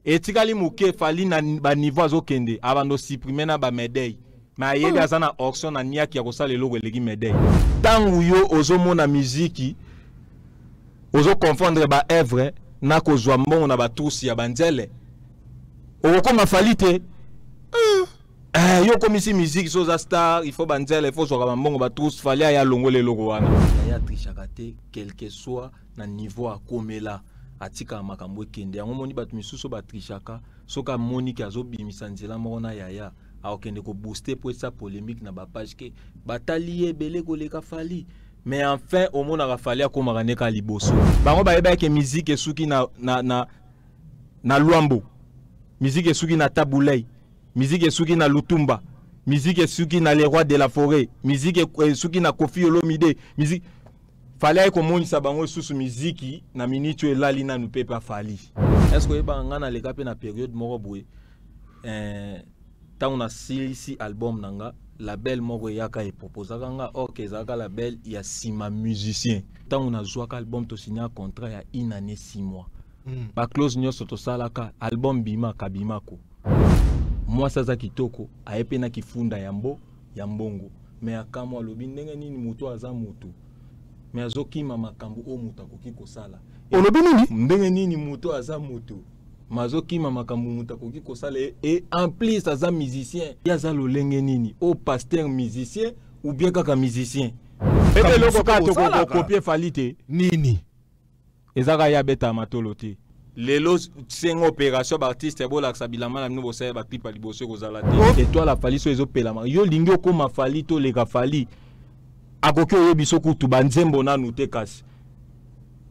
Et tikali muke fali na ba niveau azokende abando supprimer na ba médaille. Mais ayebi azana auction na nia ki akosala eloko eleki médaille. Tangu yo ozomona musique ozo confondre ba œuvre na kozwa mbongo na ba trusi ya banzele. Okoma fali te. Yo komisi musique soza star, il faut banzele, il faut zwa mbongo ba trusi fali ya longole eloko wana. Ya trichaka te quel que soit na niveau akomela. Atika makambo kende yango moni batu misusu batrishaka soka Monique azobimisa nzela moko na yaya akende ko booster pour sa polémique na ba page ke batali ebele koleka fali mais enfin au monde a fali akoma kaneka liboso bango bayeba ke musique esuki na luambo, musique esuki na tabulei, musique esuki na lutumba, musique esuki na les rois de la forêt, musique esuki na Koffi Olomide, musique fallait que mon sabango sous musique na minute elali na nous pas fali. Est-ce que ba ngana le kapé na période moko boye tant on a ici album nanga label moko yaka e proposa kanga OK zaka label ya sima musicien tant on a joué album to signer contrat ya 1 année 6 mois ba close nyoso to salaka album bima kabimako moi ça za kitoko ayepe na kifunda ya mbongo mais akamwa lobi ndenge nini muto aza mutu mais azokima makambo o mutu akoki kosala olobi nini ndenge nini mutu aza mutu mazokima makambo mutu akoki kosala et en plus aza musicien yaza lolenge nini o pasteur musicien ou bien kaka musicien ebe loko ka to copier falite nini ezaka ya beta matolo te lelo sengo opération artiste bola sabilama na nouveau sa ba clip pa liboso kozala te et toi la fali so ezopelama yo lingi okoma fali to leka fali akoki oyebiso kutu banzembo na nute kasi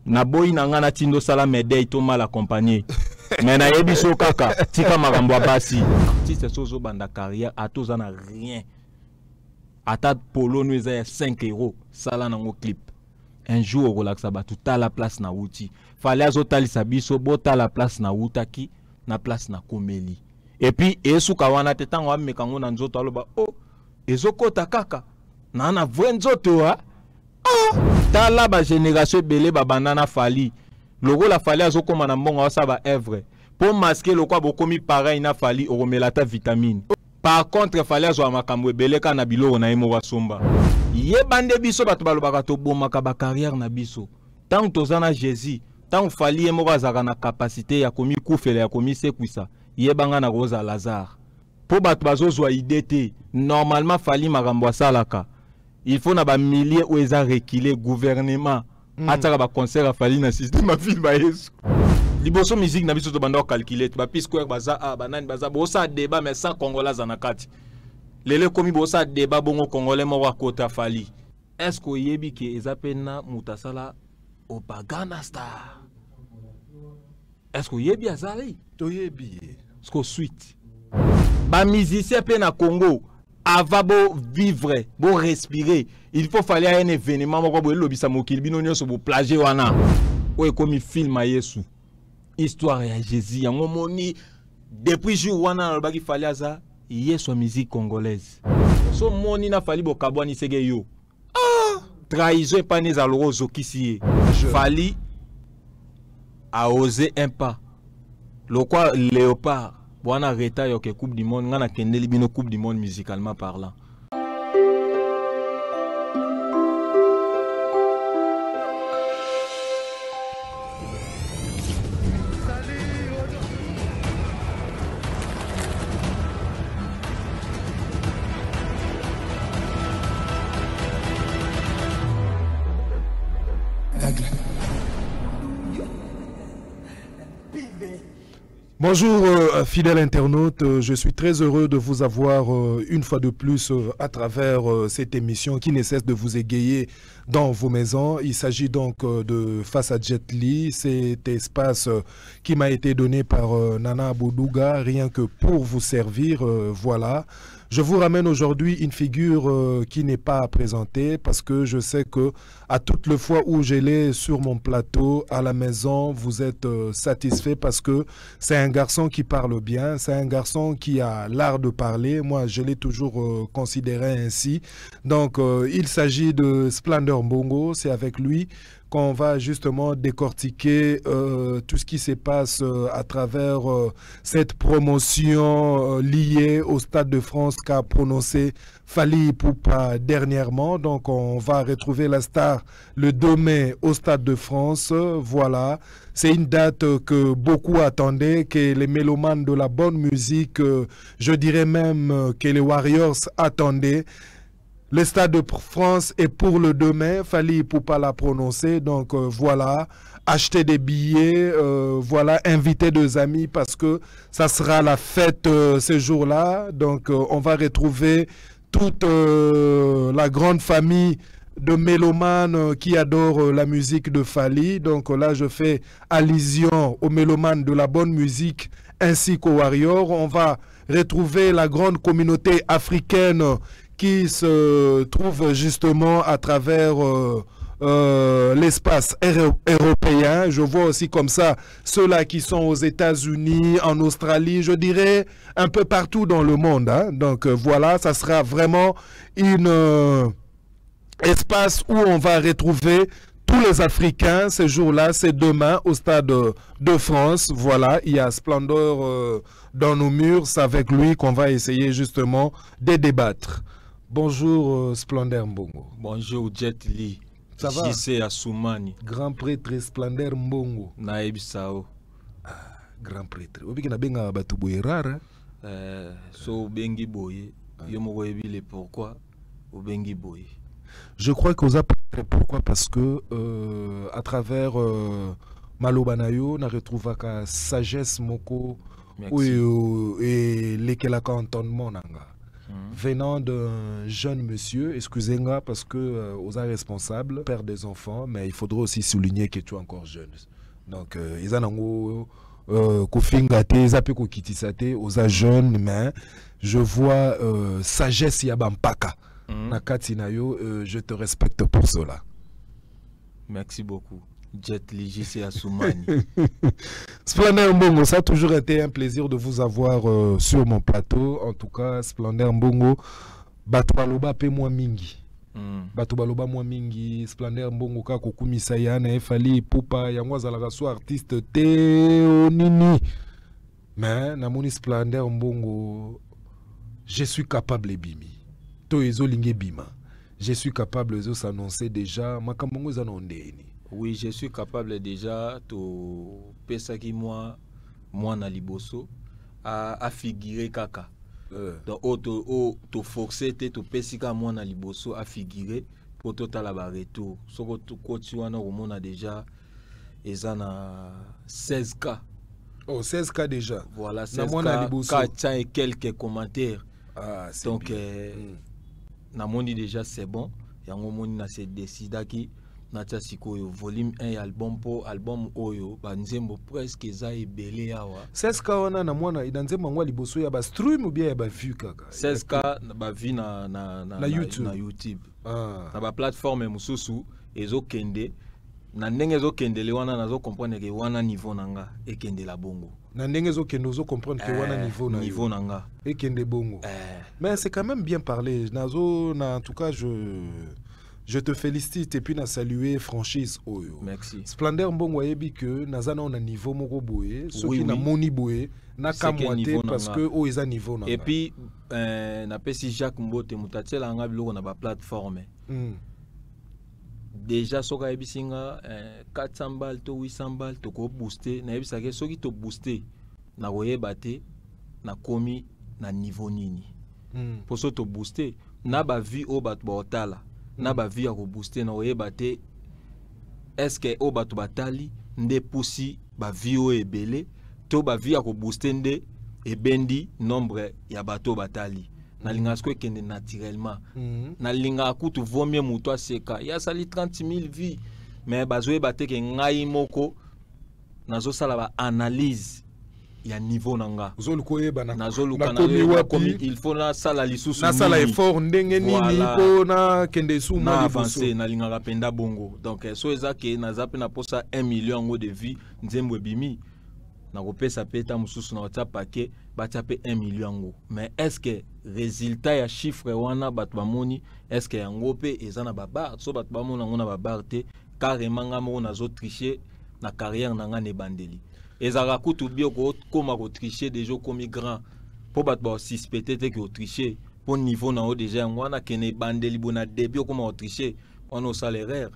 na boyi na ngana tindo sala médaille to mal accompagné mais na yebiso kaka tika makambo basi artiste sozo banda carrière atoza na rien ata polo nous ya 5 € sala nango clip un jour relaxa ba tout à la place na wuti fallait azotalisa biso bota la place na wutaki na place na komeli et puis esuka wana te tango amekango na nzoto aloba oh ezokota kaka na vrai nzoto wa tala ba génération belé ba banana fali logo la fali azokoma na mbongo sa ba œuvre pour masquer le quoi bokomi pareil na fali oromelata vitamine par contre fali azo makambo belé kana biloko na emo wasomba ye bande biso bato balobaka to bomaka ba carrière na biso tant tozana Jésus tant fali emo bazaka na capacité ya komi kufela ya komi sekwisa ye banga na Rosa Lazare pour bato bazozwa idée te normalement fali makambo asalaka il faut na ba milliers ou eza reculer gouvernement ataka ba concert fali na système ma film ba yesu liboso musique na biso to banda calculer ba pisquare baza banani baza bo sa débat mais sans congolais zanakati lele komi bo sa débat bongo congolais mo wa kota fali est-ce que yebi ke ezapena mutasala opagana star est-ce que yebi azali to yebi est-ce que suite ba musicien pe na Congo avant de vivre, de respirer, il faut falloir un événement pour lobisa mokili bino nyonso bo plager wana. O comme film a Yesu. Histoire ya Jésus ya ngomoni depuis jour wana na baki fallait za Yesu musique congolaise. So moni na fali bo kabwani sege yo. Trahison pas né za lozo kisi. Fali a osé un pas. Le quoi léopard Bwana reta yo ke coupe du monde ngana kendeli bino coupe du monde musicalement parlant. Bonjour fidèles internautes, je suis très heureux de vous avoir une fois de plus à travers cette émission qui ne cesse de vous égayer dans vos maisons. Il s'agit donc de Face à Jet Li, cet espace qui m'a été donné par Nana Boudouga, rien que pour vous servir, voilà. Je vous ramène aujourd'hui une figure qui n'est pas à présenter parce que je sais que à toutes les fois où je l'ai sur mon plateau, à la maison, vous êtes satisfait parce que c'est un garçon qui parle bien, c'est un garçon qui a l'art de parler. Moi, je l'ai toujours considéré ainsi. Donc, il s'agit de Splendor Mbongo. C'est avec lui quand on va justement décortiquer tout ce qui se passe à travers cette promotion liée au Stade de France qu'a prononcé Fally Ipupa dernièrement. Donc on va retrouver la star le 2 mai au Stade de France. Voilà, c'est une date que beaucoup attendaient, que les mélomanes de la bonne musique, je dirais même que les Warriors attendaient. Le Stade de France est pour le 2 mai, Fally Ipupa l'a prononcé, donc voilà, acheter des billets, voilà, inviter deux amis parce que ça sera la fête ce jour-là, donc on va retrouver toute la grande famille de mélomanes qui adorent la musique de Fally. Donc là, je fais allusion aux mélomanes de la bonne musique ainsi qu'aux Warriors. On va retrouver la grande communauté africaine qui se trouve justement à travers l'espace européen. Je vois aussi comme ça ceux-là qui sont aux États-Unis, en Australie, je dirais un peu partout dans le monde. Hein. Donc voilà, ça sera vraiment une espace où on va retrouver tous les Africains. Ce jour-là, c'est demain au Stade de France. Voilà, il y a Splendeur dans nos murs. C'est avec lui qu'on va essayer justement de débattre. Bonjour Splendeur Mbongo. Bonjour Jet Li. Ça va? J.C. Assoumani. Grand prêtre Splendeur Mbongo. Naebi Sao. Grand prêtre. Obi na benga batu boye rara. So bengi boye. Yo mo le pourquoi au bengi boye. Je crois que vous avez pourquoi parce que à travers Malobanayo, on retrouve la sagesse moko et lekelaka entendement nanga. Venant d'un jeune monsieur, excusez-moi parce que vous êtes responsable, père des enfants, mais il faudrait aussi souligner que tu es encore jeune. Donc, ils ont aux jeunes, mais je vois sagesse yabampaka. Je te respecte pour cela. Merci beaucoup. Jet Li, J.C. Assoumani. Splendeur Mbongo, ça a toujours été un plaisir de vous avoir sur mon plateau. En tout cas, Splendeur Mbongo, Batoualoba pe moi mingi. Batoualoba moi mingi, Splendeur Mbongo ka kokumisa yana Fally Ipupa yango azalaka so artiste te nini. Mais namoni Splendeur Mbongo, je suis capable de bimi. To ezo linge bima. Je suis capable de s'annoncer déjà makamongo zanondeni. Oui, je suis capable déjà de pesaki moi na liboso à figurer kaka. Donc to forcer to pesika moi na liboso à figurer pour total ba retour. Soko to koti wana omona déjà ezana 16K. Oh, 16K déjà. Voilà, 16K. 400 et quelques commentaires. Ah, donc na moni déjà c'est bon. Yango moni na se décida ki Natia Sikoyo, volume 1 album pour album Oyo, Banzembo presque za ebele yawa. 16K wana na mwana idanzembo ngwa liboso ya ba stream ou bien ya ba view kaka. 16K ba vi na YouTube. Na YouTube. Na ba plateforme mususu ezo kende na ndenge ezo kende le wana nazo comprendre que wana niveau nanga ekende la bongo. Na ndenge ezo kende ozo comprendre que wana niveau nanga ekende bongo. Mais c'est quand même bien parlé. Nazo en tout cas je te félicite et puis na saluer franchise Oyo. Merci. Splendeur Mbongo yebi que nazana on a niveau moko boye, soki na moni boye, na kamwate parce que o eza niveau nanga. Et puis na pesi Jacques Mbote mutatela nga biloko na ba plateforme. Déjà soka yebisinga 400 balles to 800 balles to ko booster na yebisake soki to booster na koyeba te na komi na niveau nini. Pour so to booster na ba vie o bat ba otala. Na ba vie a ko booster na oyeba te est-ce que o batu batali nde pusi ba vie o ebele to ba vie a ko booster nde ebendi nombre ya bato batali na linga sko kende naturellement na linga akutu vomie muto aseka ya sali 30 000 vies mais bazoe bate ke ngai moko nazo sala ba analyse ya niveau nanga il faut na sala lisusu na sala effort ndenge nini ko na kende su na avancer na linga rapenda bongo donc so ezake na zape na posa 1 million ngo de vie nzembo bimi na kopesa peta mususu na wata paquet batape 1 million ngo mais est-ce que résultat ya chiffre wana batu bamoni est-ce que yango pe ezana babar so batu bamona ngona babar te carrément nga mo na zo tricher na carrière na nga ne bandeli ezaka kutu bio ko koma ko tricher déjà comme grand pour bat ba suspecter que ko tricher pour niveau na o déjà ngwana kene bandeli bona début comme ko tricher on a salaire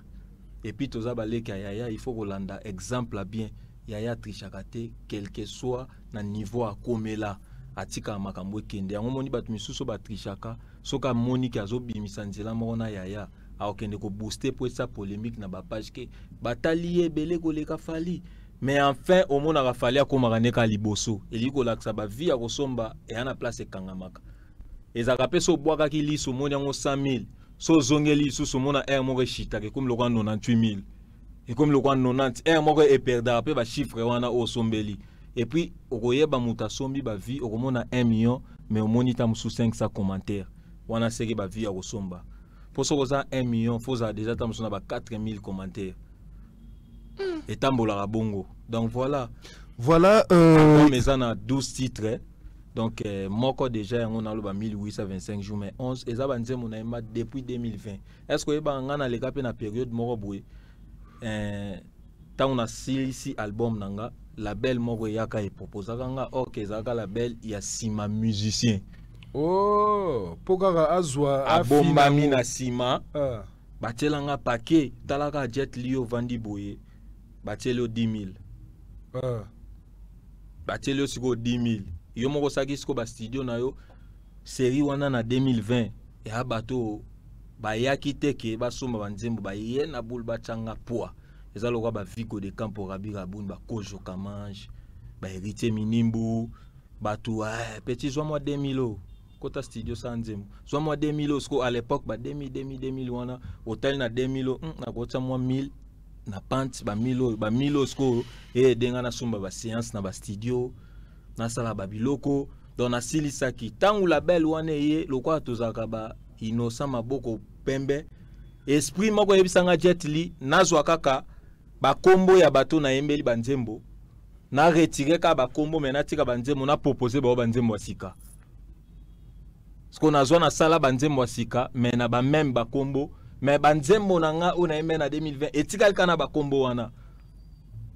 et puis toza baleka yaya il faut kolanda exemple bien yaya trichakate quel que soit na niveau a komela atika makambo kende yango moni bat misuso ba trichaka soka moni ka zo bimisa nzela moko na yaya akende ko booster pour sa polémique na ba page ke batali ebele koleka fali mais enfin au monde a fallu akoma kaneka liboso eliko laksa ba vie akosomba e ana place kangamaka ezaka pe so bwaka ki liso moni yango 100 000 so zongeli sous mona air moko chita ke comme le roi 98 000 et comme le roi 90 air moko e perdre pe ba chiffre wana o sombeli et puis okoyeba muta sombi ba vie okomona 1 million mais au monita musu 500 commentaires wana seki ba vie akosomba pour so koza 1 million faut ça déjà tamusona ba 4000 commentaires et tambola bongo donc voilà mais on a 12 titres donc moko déjà on a le 1825 jours mais 11 et ça va dire mon aima depuis 2020 est-ce que ba ngana le cap na période moko boy ta on a ici album nanga label moko yaka e proposa kanga OK zaka label ya sima musicien oh pokara azwa abomba mina sima batelanga paquet talaka jet lio vandi boye batelo 10 000 batelo siko 10 000 yo moko saki siko ba studio na yo série wana na 2020 et abato ba yaki teke ba somba banzembo ba yena bul ba changa poa eza lokwa ba Vigo de Campo Rabira bun ba Kojo Kamange ba héritier minimbu batu petit zo moi 2000 kota studio sanzembo zo moi 2000 siko à l'époque ba 2000 wana hotel na 2000 na kota moi 1000 na pant ba 1000 siko et denga na somba ba séance na ba studio na sala babiloko donc na silisaki tangu label wana ye lokwa tozaka ba innocent maboko pembe esprit moko yebisanga Jet Li nazwa kaka ba kombo ya bato na yembeli banzembo na retirer ka ba kombo mena tika banzembo na proposer ba banzembo asika sko nazwa na sala banzembo asika mena ba même ba kombo mais banzembo nanga ona yembe na 2020 etika kana ba kombo wana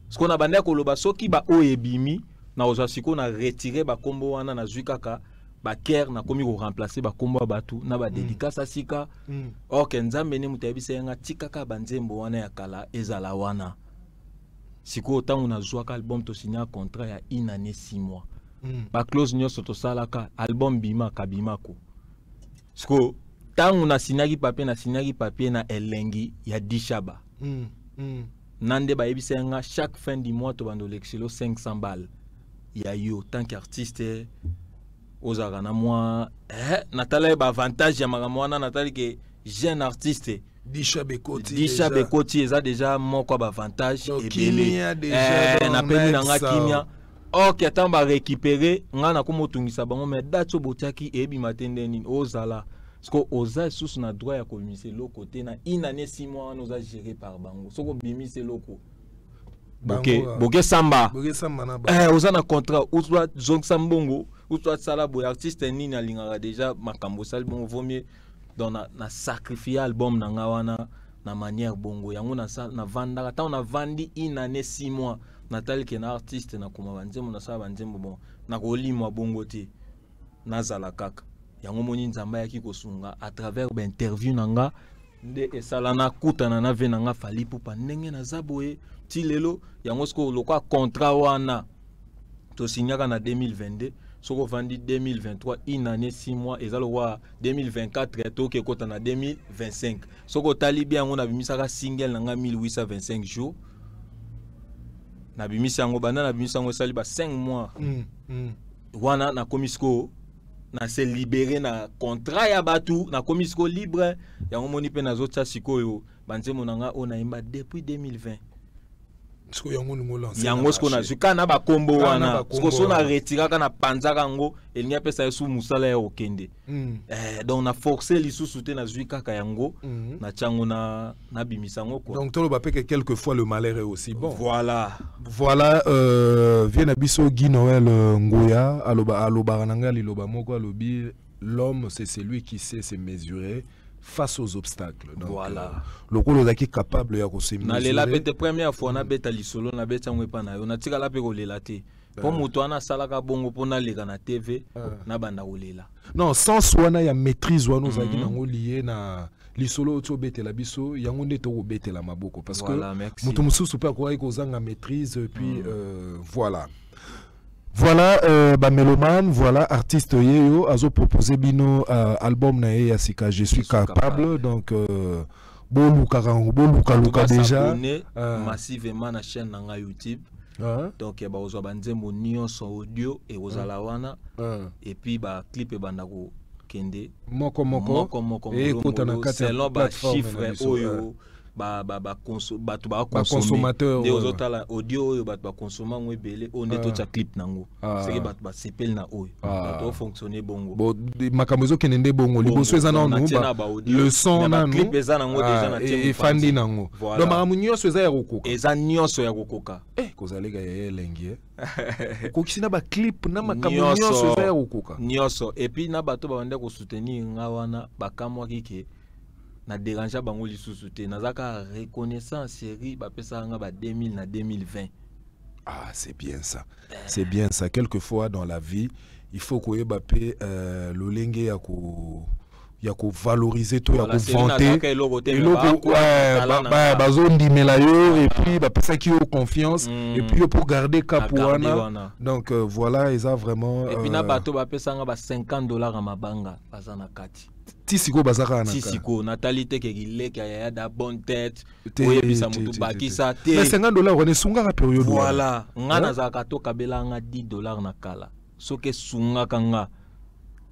sko na bande ko loba soki ba oyebimi na ozasiko na retirer ba kombo wana na zuikaka ba ker na komi ko remplacer ba kombo batu na ba dédicace asika OK nzambe ne mutayebisa yanga tikaka banzembo wana ya kala ezala wana siko tangu na zwa ka album to signer contrat ya 1 année 6 mois ba close nyoso to salaka album bima kabimako siko tangu na signaki papier na elengi ya Dishaba nande ba yebisa yanga chaque fin du mois to bando lexilo 500 balles ya yo tant qu'artiste ozaka na moi natala ba avantage ya makamwana natali ke jeune artiste Dishaba Koti eza déjà moko ba avantage et belé na peni na nga kimia OK atamba récupérer nga na komotungisa bango mais date botiaki ebi matende nini ozala parce que oza sous na droit ya communiquer le côté na 1 année 6 mois nous a géré par bango soko bimi c'est loko Boke samba na oza na contrat ou soit zong sambongo ou soit sala boy artiste ni na lingara déjà makambo sal bongo vaut mieux donc na sacrifier album na ngawana na manière bongo yango na vanda ta on a vandi 1 année 6 mois na tel que na artiste na kuma banzembo na sala banzembo bon na kolimwa bongo te na zala kaka yango moni nzamba yaki kosunga à travers ba interview nanga nde esalana kutana na ve nanga fali pupa ndenge na zaboye ti lelo yango sko lokwa contrat wana to signaka na 2022 soko vandi 2023 1 année 6 mois ezalo wa 2024 to ke kota na 2025 soko tali bien ngo na bimisaka single nanga 1825 jours na bimisa yango banda na bimisa yango sali ba 5 mois wana na komisko na se libérer na contrat ya batu na komisko libre yango moni pe na zotsa sikoyo banzemo nanga ona imba depuis 2020 yango sko na zuka na ba kombo wana sko so na retiraka na panzaka ngo elinga pesa yesu musala ya okende donc na forcer lisusu te na zuka ka yango na chango na bimisango quoi donc tolo ba pe que quelquefois le malheur est aussi bon voilà vient abiso Guy Noël Ngoya aloba nanga liloba moko alobi l'homme c'est celui qui sait se mesurer face aux obstacles. Donc, voilà. Le rôle est capable de se mesurer. Na lela pete première fois na beta lisolo na beta ngwepa na yo na tika la pe ko lela te. Po muto ana salaka bongo pona lega na TV na banda olela. Non, sans swana ya maîtrise wana ozaki nango lié na lisolo to betela biso yango nde to betela maboko parce voilà, que muto mususu pa ko kozanga maîtrise puis voilà. Voilà, mélomane, voilà, artiste yeyo, azo proposé bino album na ya sika, je suis capable, donc Luka déjà. Massivement na chaîne na YouTube. Donc ba ozo banzembo nyonso audio et ozala wana et puis ba clip e bandako kende moko et kotana kati selon ba chiffre oyo consommateur de ozotala audio oyo ba consommer ngwe belé on est tout clip nango c'est ba sepel na oyo to fonctionner bongo bon makambo kende bongo liboso eza na no le son na no clip eza nango déjà na et fandi nango donc makambo nyonso eza ya kokoka eza nyonso ya kokoka kozalega ya elengi kokisina ba clip na makambo nyonso eza ya kokoka nyonso et puis na bato ba bande ko soutenir ngawana bakamwa kike na déranger bango lisusu te nazaka reconnaissance série ba pesa nga ba 2000 na 2020. Ah, c'est bien ça. C'est bien ça. Quelquefois dans la vie, il faut qu'on ait bapé l'olenge ya ko valoriser tout, ya ko vanter. Bazondi melayo et puis ba pesa ki yo confiance et puis pour garder kapouana. Donc voilà, ils a vraiment et puis na bato ba pesa nga ba $50 à mabanga bazana kati. Tisiko bazaka na Tisiko natalité ke gileke ya da bonne tête oyebisa mutu bakisa te mais $50 on est sunga période voilà ngana za kato kabela nga $10 na kala soke sunga kanga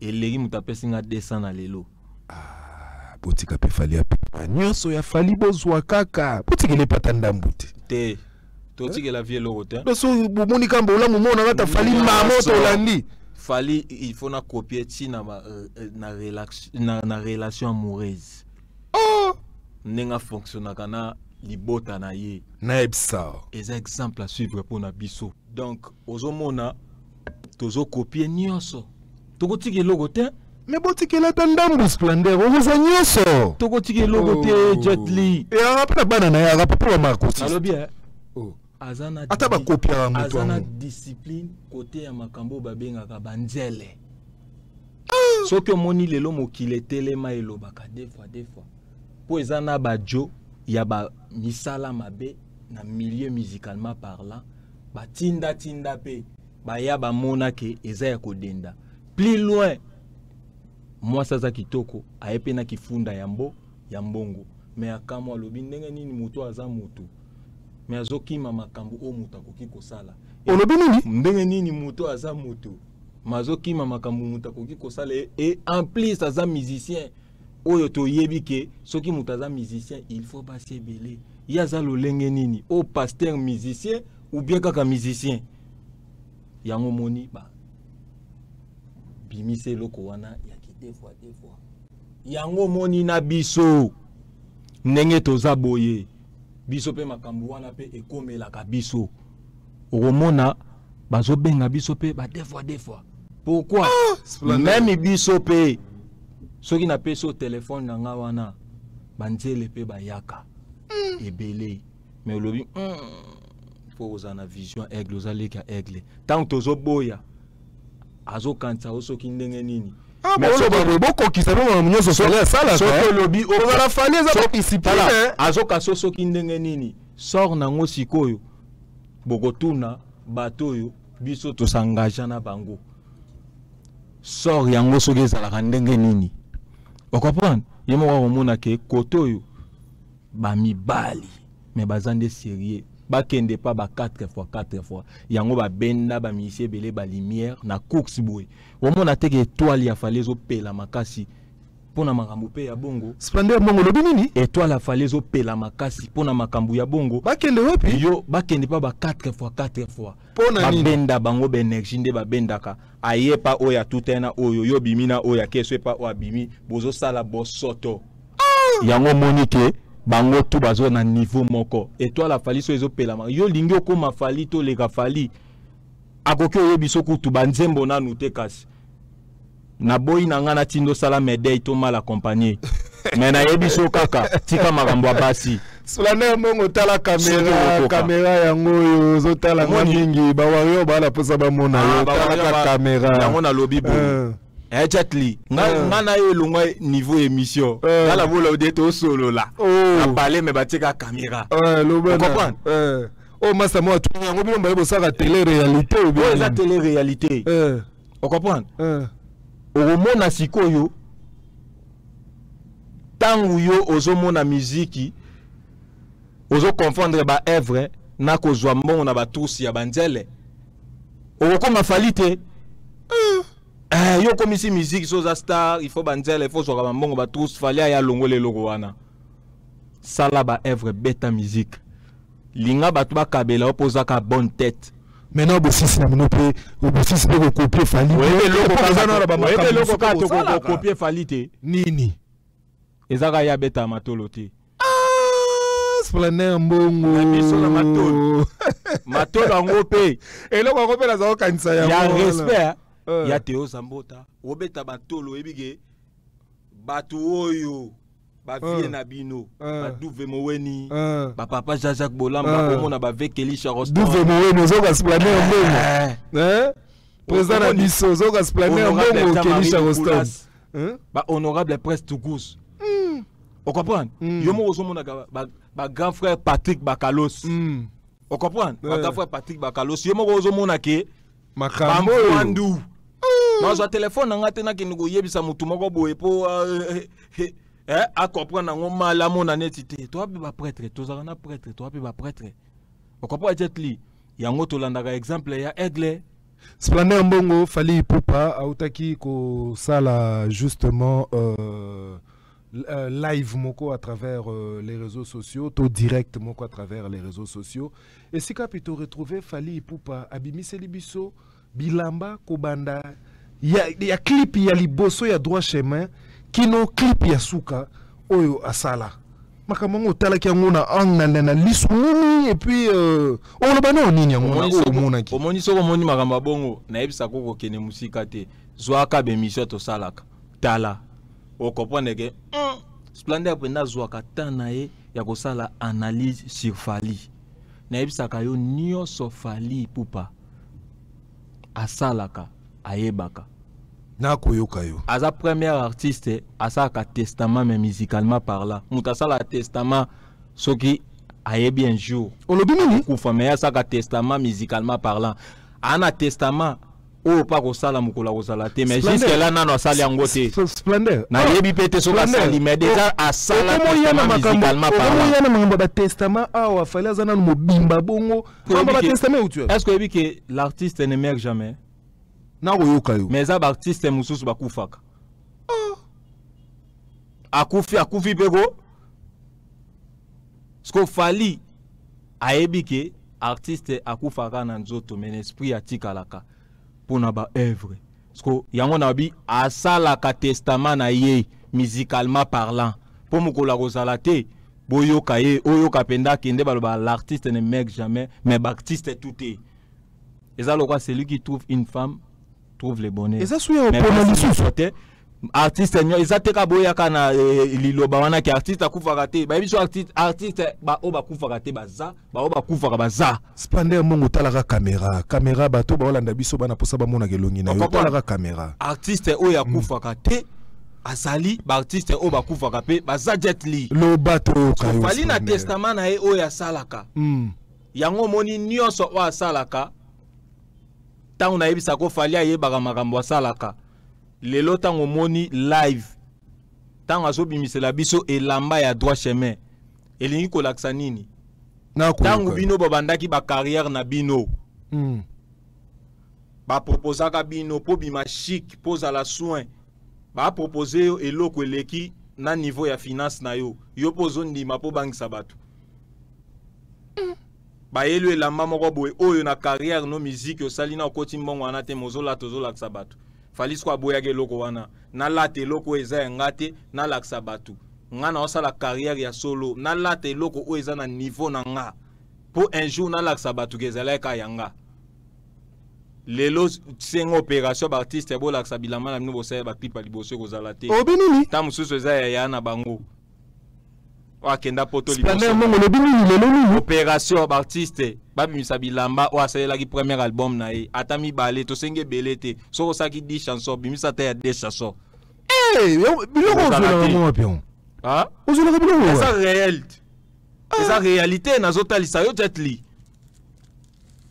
elegi mutapesi nga 200 na lelo botika pe fali ape nyonso ya fali bozwa kaka botika le patanda mbuti te totike la vie lorote so bomoni kamba ola momona ngata fali mamo to landi fali il faut na copier ti na relation amoureuse nenga fonctionner kana libota na ye na ebsa les exemples à suivre pour na biso donc ozomona tozo copier nyonso tokotike logo te mais botike la tandambu splendeur oza nyonso tokotike logo te Jet Li et après bana na ya rapport Marcos allo bien azana ata ba kopia mutu azana discipline côté ya makambo babengaka banzele soki omoni lelo mokili etelema elobaka des fois po ezana bajo ya ba misala mabe na milieu musicalement parlant batinda pe baya bamona ke eza ya kodenda plus loin moi saza kitoko ayepe na kifunda ya mbongo mais akamwa lobi ndenge nini mutu aza mutu mais azokima makambo o mutu akoki kosala olobi nini ndenge nini mutu aza mutu mazokima makambo mutu akoki kosala et en plus aza musicien oyo toyebi ke soki mutu aza musicien il faut passer belé yaza lolenge nini o pasteur musicien ou bien kaka musicien yango moni ba bimise loko wana ya ki des fois yango moni na biso ndenge toza boye biso pe makambo wana pe ekomelaka biso okomona bazobenga biso pe ba des fois pourquoi même biso pe soki na pe so téléphone na nga wana banzele pe bayaka ebele mais olobi faut ozana vision aigle ozaleka aigle tant tozo boya azo kanta osoki ndenge nini mais boko kisano munyoso sala sala soki lobi ozala fali eza discipline azo kaso soki ndenge nini sort nango sikoyo bokotuna bato yo biso to s'engage na bango sort yango soki ezalaka ndenge nini comprendre yemo wa mona ke koto yo ba mibali mais bazande sérieux bakende pa ba 4x4 fois yango ba benda ba misie belé ba lumière na course boy omona teke étoile ya falezo pela makasi pona makambu pe ya bongo splendeur bongo lobi nini étoile ya falezo pela makasi pona makambu ya bongo bakende wapi yo bakende pa ba 4x4 fois pona nini benda bango ba énergie nde ba bendaka ayepa oya tutena oyo yo bimina oya keso pa o abimi bozo sala bosoto yango monike bango tu bazo na niveau moko étoile la fali so ezopela yo lingi okoma fali to leka fali akoki oyebiso kutu banzembo nanu te kasi na boyi na nga na tindo sala médaille to mal accompagné Mais na yebiso kaka tika makambo basi. Splander mongo tala caméra yango zo tala mingi ba wario ba la posa ba mona yo tala caméra. Yango na lobby bo. Chatli nga na yo longa niveau émission la vola de to solo là a parler mais batika caméra le bon comprendre oh massa moi tout yango bino ba ça la télé réalité ou bien la télé réalité on comprendre au mona sikoyo tangu yo ozomona musique ozo confondre ba œuvre na kozwa mbongo na ba tusi ya banzele okoma falite yo comme ici musique soza star il faut banzela il faut soka mbongo ba tous falia ya longole logo wana sala ba œuvre beta musique linga batu ba kabela opoza ka bonne tête maintenant bosisi na minope bosisi de copier fali logo ka to copier falite nini ezaka ya beta matolo te Splander mbongo matolo ngope eloko ngope na za kanisa ya respect ya Théo Zambota obeta batolo ebige batu oyo ba vie na bino ba duve moweni ba papa Jacques Bolamba komona ba vekeli charoston duve moweni zoka Splander mbongo président na biso zoka Splander mbongo keli charoston ba honorable prince Tougous on comprend yo mo ozomona ba grand frère Patrick Bakalos on comprend ba grand frère Patrick Bakalos yo mo ozomona ke makambo wandu dans un téléphone on a tena ki nugo yebisa mutu moko boye po a comprendre ngo mala mona netité toi ba prêtre tozaka na prêtre toi ba prêtre on comprend jetli yango to landaka exemple ya aigle Splander mbongo Fally Ipupa autaki ko sala justement live moko à travers les réseaux sociaux, tout direct moko à travers les réseaux sociaux. Et si capito retrouver Fally Ipupa abimisi libiso bilamba kobanda ya clip ya liboso ya droit chemin kino clip ya suka oyo asala makamango talaki yango na angna na lisu nini et puis on bana nini yango na omona ki omoni soko moni makamba bongo na yebisa koko kene musika te zwaka be mission to salaka tala o comprendre que Splander penda zwaka tana ye ya ko sala analyse sur Fally na yebisa kayo nyonso Fally Ipupa asalaka ayebaka na koyoka yo aza premier artiste asaka testament mais musicalement parlant mutasala testament soki ayebi un jour olobi nini kufa mais asaka testament musicalement parlant ana testament o pa ko sala mukula ko sala te mais jusque là nano asali yango te Splander na yebi pete soka sali mais déjà asala musicalement parlant yana mangamba ba testament awa Fally azana no mobimba bongo ba testament ou tu est-ce que yebi que l'artiste ne meurt jamais na koyoka yo mais za artiste mususu bakufaka akufi pego sko Fally ayebi ke artiste akufaka na nzoto mais esprit atikalaka pona ba œuvre sko yango na bi asalaka testament na ye musicalement parlant po mukola kozala te boyoka ye oyoka penda kende baloba l'artiste ne meurt jamais mais l'artiste tout est ezalo quoi celui qui trouve une femme trouve le bonheur. Et ça suit au point artiste nyo ezateka boyaka na liloba wana ki artiste akufaka te ba biso artiste ba o bakufaka te baza ba o bakufaka baza Splander mongo talaka caméra bato ba olanda biso bana posa ba mona gelongi na yo talaka caméra artiste o yakufaka te azali ba artiste o bakufaka pe baza Jet Li lo bato kayo Fally na testament na ye o ya salaka yango moni nyonso o asalaka tango na yebisa ko Fally ayebaka makambo asalaka lelo tango moni live tango azobimisela biso elamba ya droit chemin elingi kolakisa nini tango bino babandaki ba carrière na bino ba proposaka bino po bima chic poza la soin ba proposer yo eloko eleki na niveau ya finance na yo yo pozo ndima po bangisa bato ba yelu elamba moko boye oyo na carrière no musique yo salina okoti mbongo wana te mozola tozolakisa bato Fally sko aboyake loko wana na late loko eza ngate na laksa batu nga na osala carrière ya solo na late loko o eza na niveau na nga po un jour na laksa batu kezala ka yanga les lots c'est une opération d'artiste bon la sabilama la nous bosse ba clip ali bosse ko zalate oh binini ta mususu za ya na bango wa kenda poto li opération d'artiste ba bimisa bilamba o asala ki premier album na e atami balé to senge belete so ko saki 10 chansons bimisa ta ya 10 chansons biloko zo na pion ah ozo na biloko ça réel c'est réalité na zotalisa yo tetli.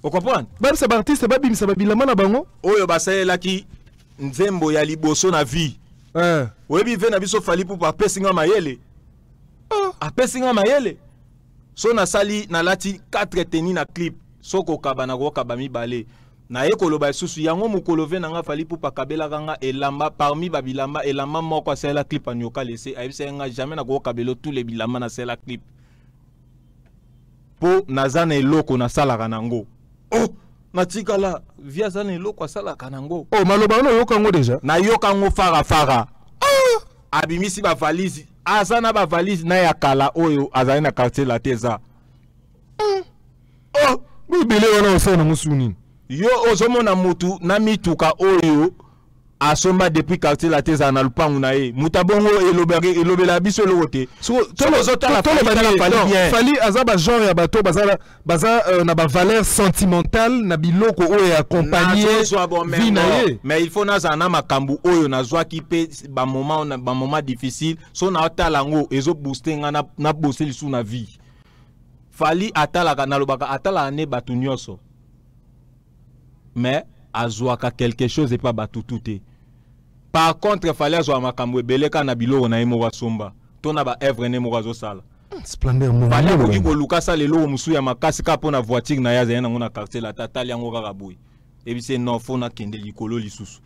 Vous comprenez? Même ces artistes, babim, ça babilama na bango. Oyo basayela ki nzembo ya liboso na vie. Webi ve na biso fali pour pa pesinga mayele. A pesinga mayele. So na sali na lati 4 teni na clip. So ko kabana ko kabami balé. Na ekoloba susu yango mukolo ve nga fali pour pa kabela kanga elamba parmi babilamba elamba moko asayela clip anyoka laisser. Ayebisa nga jamais na ko kabelo tous les bilamba na sayela clip. Po nazana eloko na sala kanango. Oh, natika la via zane loko sala kanango. Oh, maloba no yoka ngo déjà. Na yoka ngo fara. Abimisi ba valise. Azana ba valise na ya kala oyo azali na quartier la teza. Oh, bibele wana osana musuni. Yo ozomona mutu na mituka oyo asomba depuis quartier la teza na lupangu na ye. Mutabongo elobela biso lokote. So tolo fali azaba genre ya bato baza na ba valeur sentimentale na biloko oyo accompagner vie na ye. Mais il faut na makambu oyo na zwa ki pe ba moment difficile so na talango ezo booster nga na bosser lisu na vie. Fali atala na lobaka atala ane batu nyonso. Mais azwaka quelque chose et pas batu touté. Par contre, il fallait avoir makambo ebeleka na biloko na emo wasomba. Tona ba evre ne mo wazo sala. Splendeur mon. Fallait ko koluka sa lelo musu ya makasi ka pona voiture na ya na ngona quartier la tata yango kaka boy. Et puis c'est non fo na kende likolo lisusu.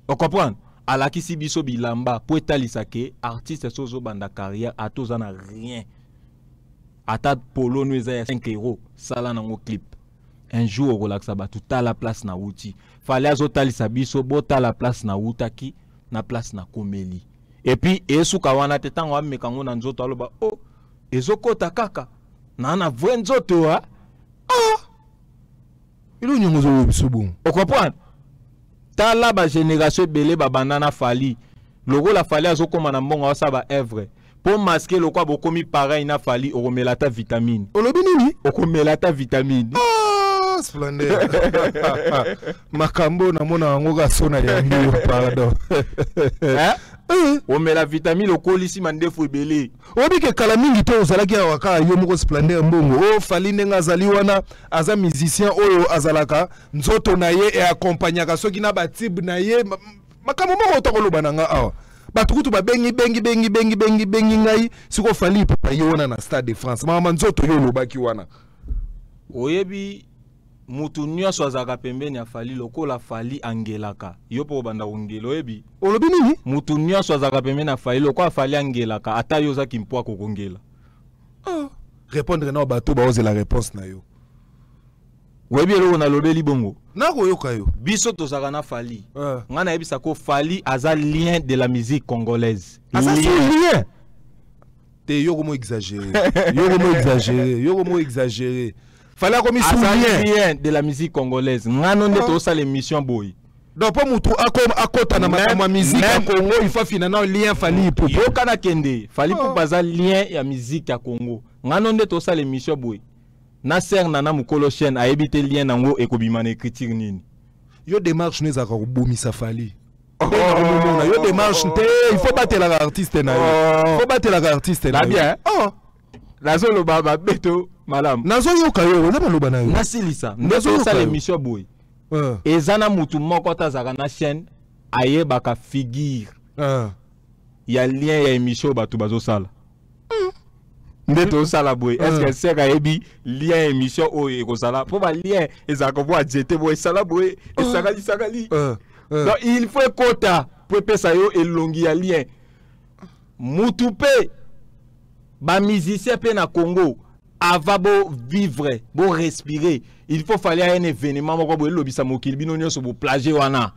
On comprend? Alaki si biso bilamba po etalisa ke artiste sozo banda carrière atoza na rien. Ata polo nous ya 5 € sala nango clip. Un jour au relaxa batu ta la place na wuti. Fallait azotali sabiso bota la place na wutaki na place na komeli. Et puis esu kawana tetango amekango na nzoto aloba oh ezokota kaka na vwe nzoto ha ilo nyongozo biso bon. On comprend? Ta la ba génération belé ba banana fali. Logo la fali azokoma na mbongo sa ba evre. Pour masquer le quoi bokomi pareil na fali oromelata vitamine. Olobi nini? Okomelata vitamine. Splendeur. Makambo na mona ngoga sona ya ndio pardon. On met la vitamine au colisi mandefu belé. Obi ke kala mingi to ozalaki waka yo moko Splendeur mbongo. O fali ndenga azali wana aza musicien oyo azalaka nzoto na ye e accompagnaka soki na batib na ye makambo moko tokoloba nanga awa. Batukutu ba bengi ngai siko fali papa yo wana na Stade de France. Mama nzoto yo lobaki wana. Oyebi mutu nyonso azaka pembeni ya fali lokola fali angelaka yo po banda ongelo ebi olobi nini mutu nyonso azaka pembeni ya fali lokola fali angelaka ata yo zaki mpwa kokongela répondre na bato ba oser la réponse na yo webi eloko na lobeli bongo na koyoka yo biso tozaka na fali ngana yebisa ko fali aza lien de la musique congolaise lien te yo komo exagérer fallait comme lien de la musique congolaise ngano ndeto sa l'émission boy donc pour mutu akota na ma musique ya Congo il faut finalement lien fali pour yo kana kende fali pour baza lien ya musique ya Congo ngano ndeto sa l'émission boy na ser nana mukolo chaîne a ebité lien nango ekobima na critique nini yo démarche nous a bomisa fali yo démarche il faut battre l'artiste na il faut battre l'artiste na bien nazo lo baba beto malam nazo yoka yo na maloba na yo nasilisa nazo sa l'émission boy ezana mutu moko tazaka na chaîne ayebaka figure ya lien ya émission batu bazo sala ndeto sala boy est-ce que c'est kayebi lien émission oyo ekozala po ba lien ezaka bo adjete boy sala boy esakali donc il faut quota pour pesa yo elongi ya lien mutu pe ba musicien pe na Congo ava bo vivre bo respirer il faut falloir un événement moko bo lobisa mokili bino nyonso bo plager wana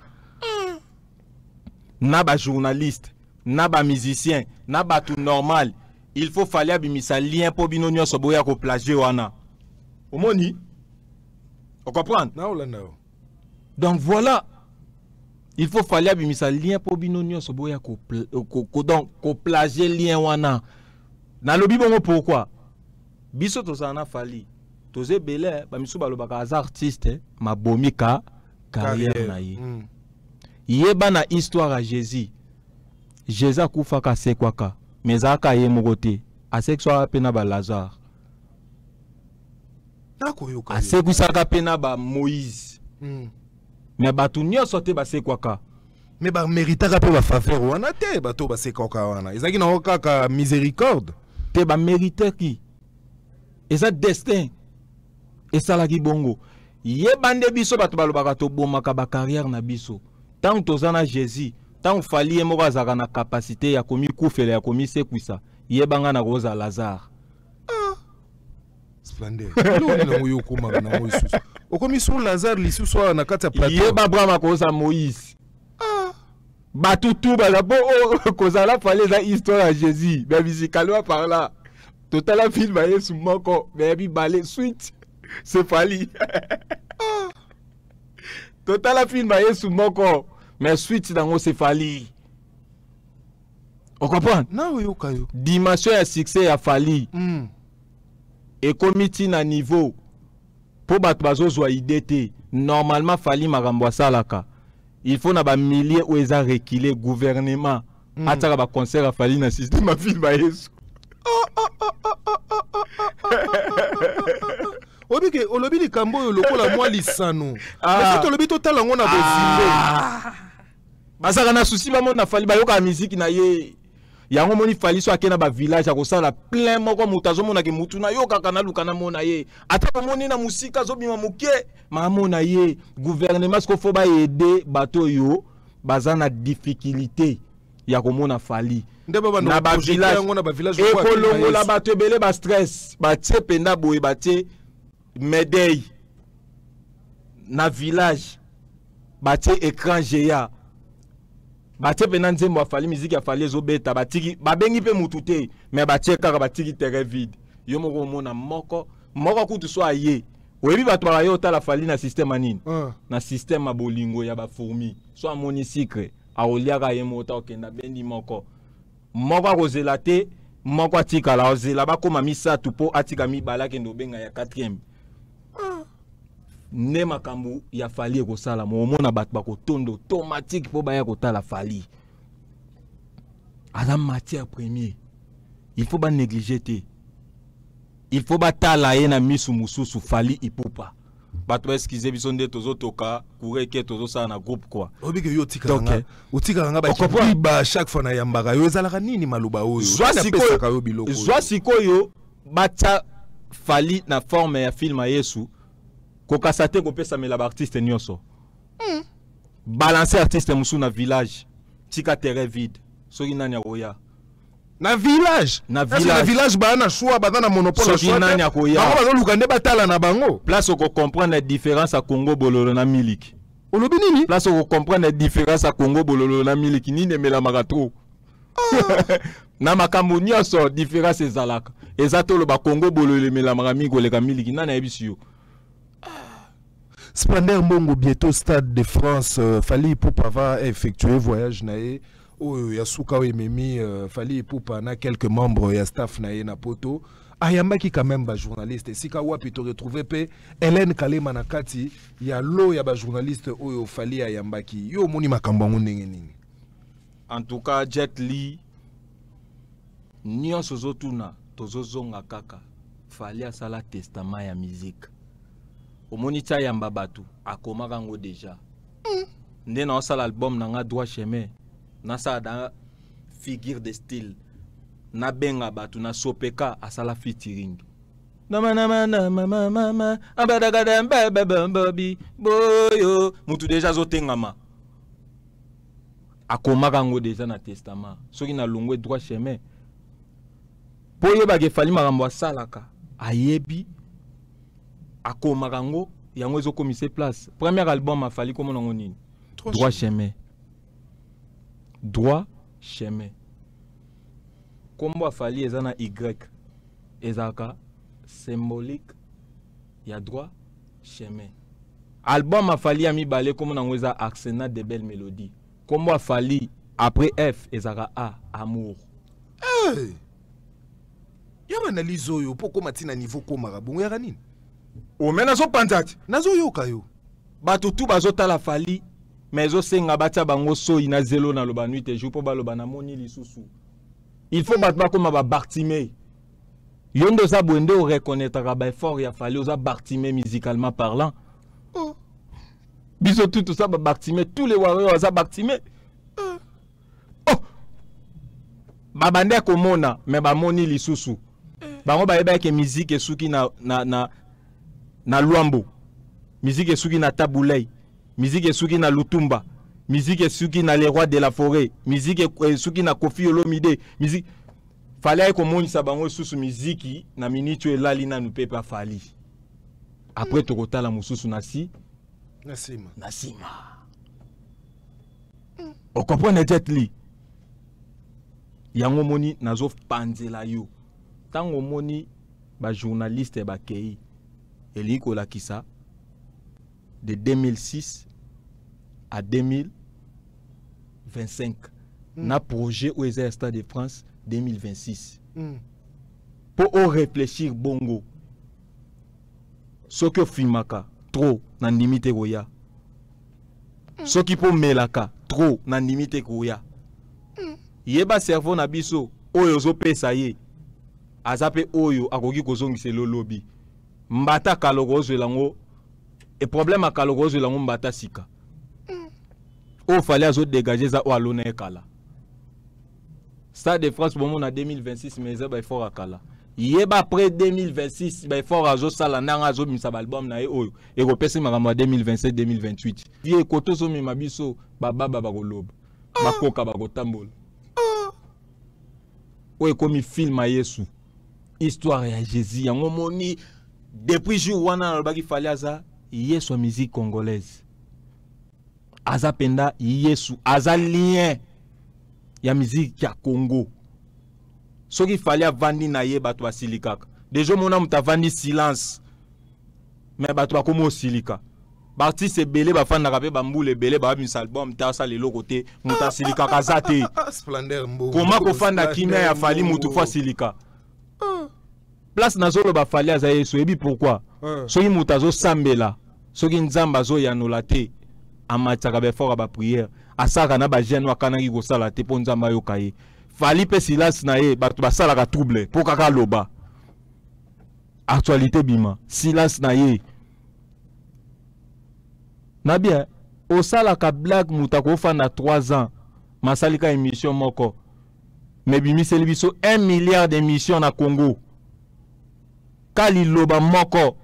na ba journaliste na ba musicien na ba tout normal il faut falloir bimisa lien po bino nyonso bo ya ko plager wana omoni On comprend? Non, là, non. Donc voilà. Il faut falloir bimisa lien pour binonio so boya ko plager lien wana. Na lobi bongo pourquoi? Biso to sana fali. Toze belé ba misu balobaka az artiste ma bomika carrière na ye. Yeba na histoire à Jésus. Jésus akufa ka sekwaka. Mais aka ye mogote. Asekswa pena ba Lazare. Asekusaka pena ba Moïse. Mais batu nyonso te basekwaka. Mais ba méritaka pe ba faveur wana te bato basekwaka wana. Ezaki na okaka miséricorde. Te ba mériter ki. Eza destin. Esalaki bongo. Ye bande biso bato balobaka to bomaka ba carrière na biso. Tant tozana Jésus, tant fali moko azaka na capacité ya komi kufela ya komi sekwisa. Ye banga na Rosa Lazare. Splendide. Lo na yo kuma na Moïse. Okomi sur Lazare lisusu na kati ya plateau. Ye ba brama koza Moïse. Batutu bala bo kozala fale za histoire à Jésus. Mais musicalement par là. Total la film aye sou moko, mais bi balé suite. C'est fali. Total la film aye sou moko, mais suite dans c'est fali. On comprend? Non, yo kayo. Dimension ya succès ya fali. Et comité na niveau pour battre bazo zo idée normalement fali makambo salaka. Il faut na ba milliers ou eza reculer gouvernement ataka ba concert a fali na système a film ba yesu. Obike olobi likambo yo lokola mwa lisano. Mais to lobi to tala ngona bozimbe. Basaka na souci ba mona fali ba yoka musique na ye. Yango moni fali so akena ba village akosala plein moko mutazo mona ke mutuna yo kaka na lukana mona ye ata moni na musika zo bima muke ma mona ye gouvernement sko fo ba aider bato yo bazana difficulté ya komona fali na ba village ekolongo la bato ebele ba stress ba tie penda boye ba tie médaille na village ba tie écran géant batie pena nzembo afali musique afali ezobeta batiki babengi pe mutute mais batie kaka batiki terrain vide yo moko mona moko kutu so aye oyebi bato bakaye otala fali na système anini na système abolingo ya bafourmi so amoni secret aoliaka ye mota okenda bendi moko akozela te moko atikala ozela bakoma misatu po atika mibala akende obenga ya 4e ne makambo ya fali ekosala momona bato bakotondo automatique po baya kotala fali aza matière première il faut ba négliger te il faut batala ye na misu mususu fali ipupa bato eskize biso nde tozotoka kureke tozosala na groupe quoi obike yo tikanga utikanga ba chaque fois na yambaka yo ezalaka nini maluba oyo zwa sikoyo bata fali na forme ya film ya Yesu kokasate kopesa mela ba artiste nyonso balancer artiste musu na village tika terrain vide soki nani akoya na village ba na choix ba na monopole soki nani akoya ba ba luka nde batala na bango place ko comprendre la différence à Congo bololo na miliki olobi nini place ko comprendre la différence à Congo bololo na miliki nini mela makato na makambo nyonso différence ezalaka ezatolo ba Congo bololo mela makami koleka miliki nani ayebisi yo. Splendeur Mbongo bientôt Stade de France Fali Ipupa va effectuer voyage nae o yasuka ememi Fali Ipupa na quelques membres ya staff nae na poto ayambaki quand même ba journaliste sika wapi to retrouver pe Hélène Kalema na kati ya lo ya ba journaliste oyo Fali ayambaki yo moni makambo ndenge nini. En tout cas Jet Li nyonso zotuna tozozonga kaka Fali asala testament ya musique. Omoni tia yamba batu akomaka ngo déjà nde na osala album nanga droit chemin na sa da figure de style na benga batu na sopeka asala featuring mama abadaga mbebe boyo mutu déjà zotengama akomaka ngo déjà na testament soki na longwe droit chemin poye bage fali makambo asalaka ayebi akoma kango yango ezo komise place premier album a fali comme on nini droit chemin kombo a fali ezana y ezaka symbolique ya droit chemin album a fallu à mi balé comme on a arsenal de belles mélodies. Comme a fallu après F et Zara A amour. Hey. Y'a une analyse yo pourquoi matina niveau comme marabout ya nini? O mena zo pantat. Nazo yo kayo. Bato tout bazota la fali mais zo senga batia bango so ina zelo na loba nuit et jour pour baloba na moni lisusu. Il faut battre comme ba Bartimé. Yondo za bwende o reconnaître ka ba fort ya fali oza Bartimé musicalement parlant. Oh. Biso tout ça ba Bartimé tous les warriors za Bartimé. Oh. Babande ko mona mais ba moni lisusu. Bango ba yeba ke musique esuki na Luambo. Musique esuki na Taboulay. Musique esuki na Lutumba. Musique esuki na les rois de la forêt. Musique esuki na Kofi Olomide. Musique fallait que mon sa bango susu musique na minute la lina nous peut pas fali. Après to kotala mususu nasi Nasima. O comprendre jet li. Yango moni nazo panzela yo. Tango moni ba journaliste ba kei Eliko Lakisa de 2006 à 2025. Na projet au Stade de France 2026. Pour réfléchir bongo. Ce que filmaka trop na limite goya. Ce qui peut melaka trop na limite goya. Yeba cerveau na biso oyo zo pesa ye. Azape oyo akoki kozongisa lolobi. Mbata kalogozo lango et problème à kalogozo lango mbata sika. O fallait azo dégager za o alona ekala. Stade de France bon en 2026 mais ça ba fort akala. Yeba après 2026 ba fort azo sala nanga azo misa album na e oyo e ko pesa makambo 2027 2028. Vie koto zo mi mabiso baba baba koloba. Makoka ba kotambola. O e komi film a Yesu. Histoire ya Jésus yango moni depuis jour wana alobaki fallait aza Yesu musique congolaise. Aza penda Yesu aza lien ya musique ya Congo. Ce qu'il fallait vandi na ye bato basilikaka. Déjà mona muta vandi silence. Mais bato ba komo silika. Artiste belé ba fanda ka pe bambule belé ba mis album ta sa lelo côté muta silika kazate. Splendeur mbo. Comment ko fanda kimia ya fali mutu fa silika. Place nazolo ba fali aza Yesu ebi pourquoi? Soki mutazo sambela, soki nzamba zo yanola te, amataka be fort ba prière, asaka na ba jeune wakana ki ko sala te po nzamba yo kaye. Fali pe silence na ye, bato ba sala ka trouble, po kaka loba. Actualité bima, silence na ye. Na bien, o sala ka blague mutako fana 3 ans, masalika émission moko. Mais bimi selbiso 1 milliard d'émissions na Congo. Kali loba moko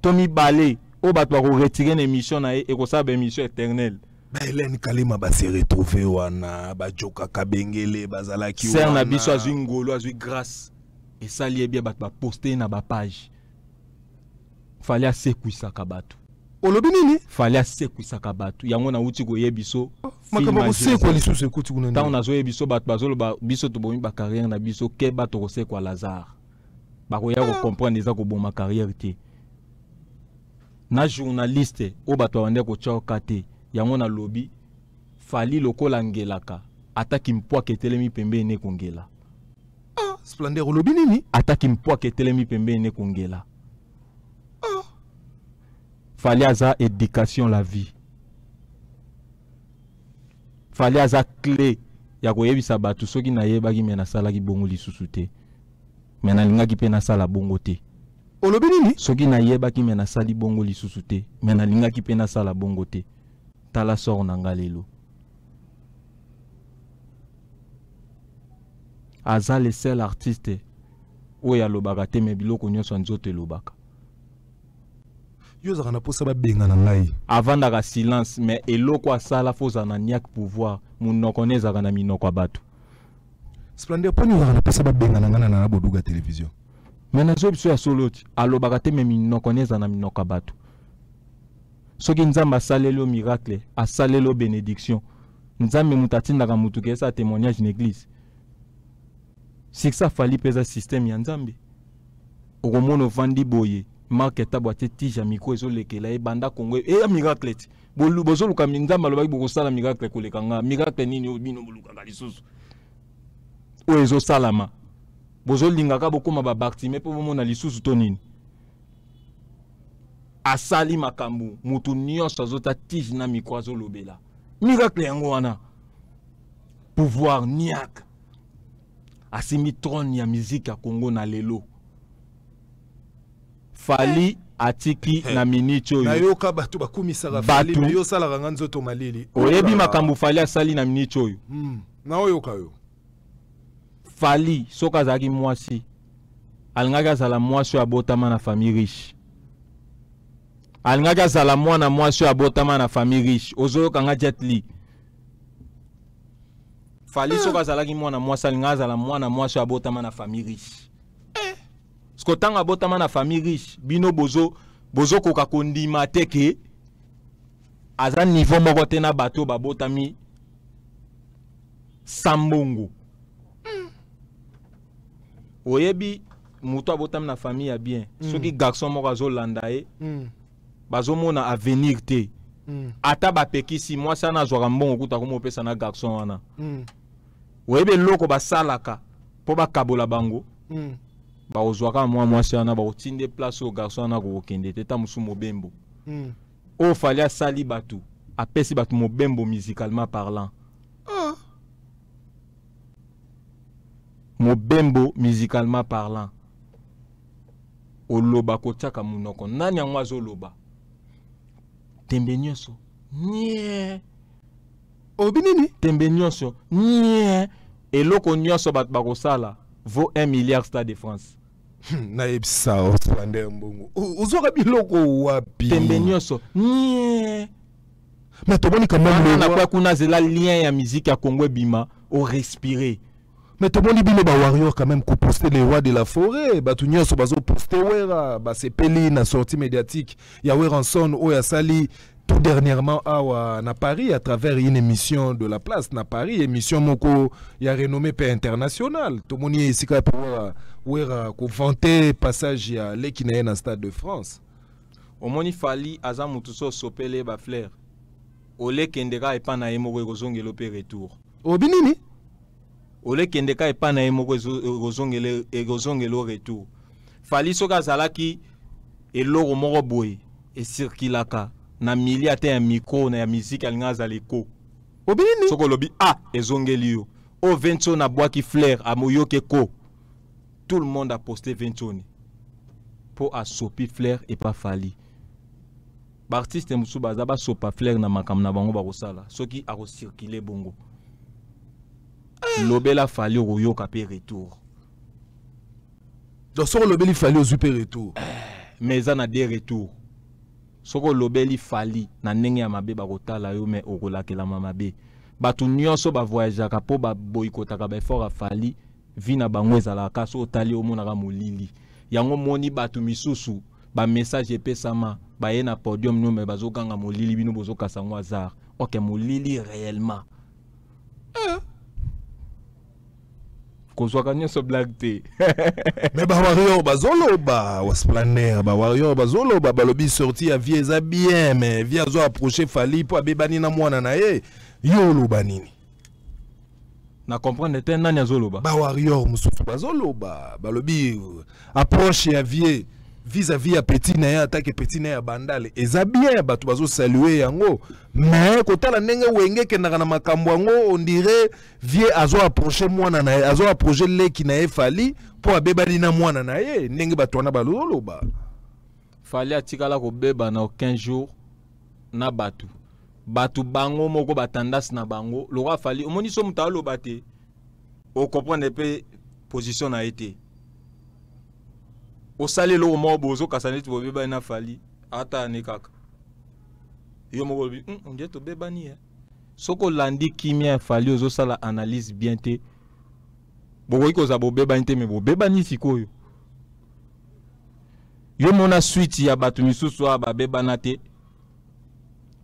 Tommy Balé o bato ko retirer l'émission na e ko sa émission éternelle. Ba Hélène Kalima ba se retrouver wana ba joka kabengele bazalaki wana. Ser na biso azui ngolo azui grâce et ça lié bien bato ba poster na ba page. Fallait asekuisa kabato. Olobi nini? Fallait asekuisa kabato. Yango na uti ko yebiso. Makaba se ko lisusu ekuti kuna. Tant na zo yebiso bato bazolo ba biso to bomi ba carrière na biso ke bato ko se kwa Lazare. Bakoya ko comprendre eza ko boma carrière te. Na journaliste o bato wande ko choka te. Yango na lobby fali lokola ngelaka. Ataki mpwa ketelemi pembe ne kongela. Splendeur o lobby nini? Ataki mpwa ketelemi pembe ne kongela. Fali aza éducation la vie. Fali aza clé ya ko yebisa bato soki na yebaki mena sala ki bongo lisusu te. Mena linga ki pena sala bongo te. Olobi nini? Soki na yebaki mena sali bongo lisusu te. Mena linga ki pena sala bongo te. Tala sor na ngalelo. Aza le seul artiste oya lobaka te me biloko nyonso nzoto lobaka. Yo za na posa ba benga na ngai. Avant daka silence mais eloko asala foza na niak pouvoir munoko neza kana minoko bato. Splendeur poni za na posa ba benga na ngana na boduga télévision. Mais na zo biso ya soloti alobaka te me minoko neza na minoko bato. Soki nzamba salelo miracle, asalelo bénédiction. Nzambe mutatinda mutu ke sa témoignage en église. Si ça fali pesa système ya nzambe. Okomono vandi boye, marque tabwate tija miko ezolekela ebanda Congo e miracle ti bozo luka minzamba lobaki bokosala miracle kolekanga miracle nini bino boluka lisusu o ezo salama bozo lingaka bokoma ba Bartimée po bomona lisusu to nini asali makambu mutu nyonso azota tije na miko azolobela miracle yango wana pouvoir niak asimi trône ya musique ya Congo na lelo Fali atiki na minute oyo. Na yoka batu bakumisaka Fali na yo sala ranga nzoto malili. Oyebi makambu Fali asali na minute oyo. Na oyoka yo. Fali soka zaki mwasi. Alingaka zala mwasi abotama na famille riche. Alingaka zala mwana mwasi abotama na famille riche. Ozo kanga Jet Li. Fali soka zalaki mwana mwasi alingaka zala mwana mwasi abotama na famille riche. Skotanga botama na famille riche bino bozo koka kondima teke aza niveau moko te na bato babotami sambongo oyebi muto abotami na famille ya bien soki garçon moko azolanda ye bazomona avenir te ata bapekisi mwasi ana azwaka mbongo kuta komopesa na garçon wana oyebi eloko basalaka po bakabola bango ba ozwaka mwasi wana ba otinde place au garçon na ko kende teta musu mobembo o fali asali batu apesi batu mobembo musicalement parlant mobembo musicalement parlant oloba ko tchaka munoko nani yango azoloba tembe nyonso nye obinini tembe nyonso nye eloko nyonso batu bakosala vaut 1 milliard stade de France. Na ebisa oswande mbongo uzoka biloko wapi tembe nyonso nye mais tomoni quand même na kwa kuna zela lien ya musique ya Congo bima au respirer mais tomoni bino ba warrior quand même ko poster les rois de la forêt batu nyonso bazo poster wera ba sepeli na sortie médiatique ya Weranson o ya sali tout dernièrement à Paris à travers une émission de la place na Paris émission moko ya renommée pe international to moni esika pour wera ko vanter passage ya leki na na Stade de France omoni Fali aza mutu so sopele ba fleur ole kendeka epa na yemo ko zongelo pe retour obinini ole kendeka epa na yemo ko zongelo retour Fali soka zalaki eloko moko boye e circulaka na milia te ya micro na ya musique alinga zaleko obini soko lobi ezongeli yo o Vention na boaki fleur a moyoke ko tout le monde a posté Vention pour asopi fleur et pas Fali l'artiste musu baza ba sopa fleur na makam na bango ba kosala soki a circuler bongo lobela Fali oyoka pe retour donc soko lobeli Fali ozupe retour mais ça na des retours soko lobeli Fali na ndenge ya mabe bakotala yo me okolakela mabe batu nyonso ba voyageaka po ba boyikotaka ba effort a Fali vina bango ezalaka so otali omonaka molili yango moni batu misusu ba message epesama ba ye na podium no me bazokanga molili bino bozokasa ngo hasard ok molili réellement kozwaka nyonso blague te mais ba warrior bazoloba wasplaner ba warrior bazoloba balobi sorti ya vie eza bien mais vie azo approcher Fali po abebani na mwana na ye yo loba nini na comprendre te nani azoloba ba warrior mususu bazoloba balobi approche ya vie vis-à-vis à petit na attaque petit na bandale eza bien batu bazo saluer yango mais kotala ndenge wenge kendaka na makambo yango on dirait vie azo approcher mwana na azo approcher leki na Fali po abebani na mwana na ye ndenge batu wana baloloba Fali atikala ko beba na 15 jours na batu bango moko batandasi na bango le roi Fali omoni so mutalo bate o comprendre pe position na été o sali lo mo bozo kasaneti bo beba na Fali ata ne kaka yo mo bi on dit to beba ni soko landi kimia Fali ozo sala analyse bien te bokoki koza bo beba nte me bo beba ni sikoyo yo mona suite ya batu misusu ba beba na te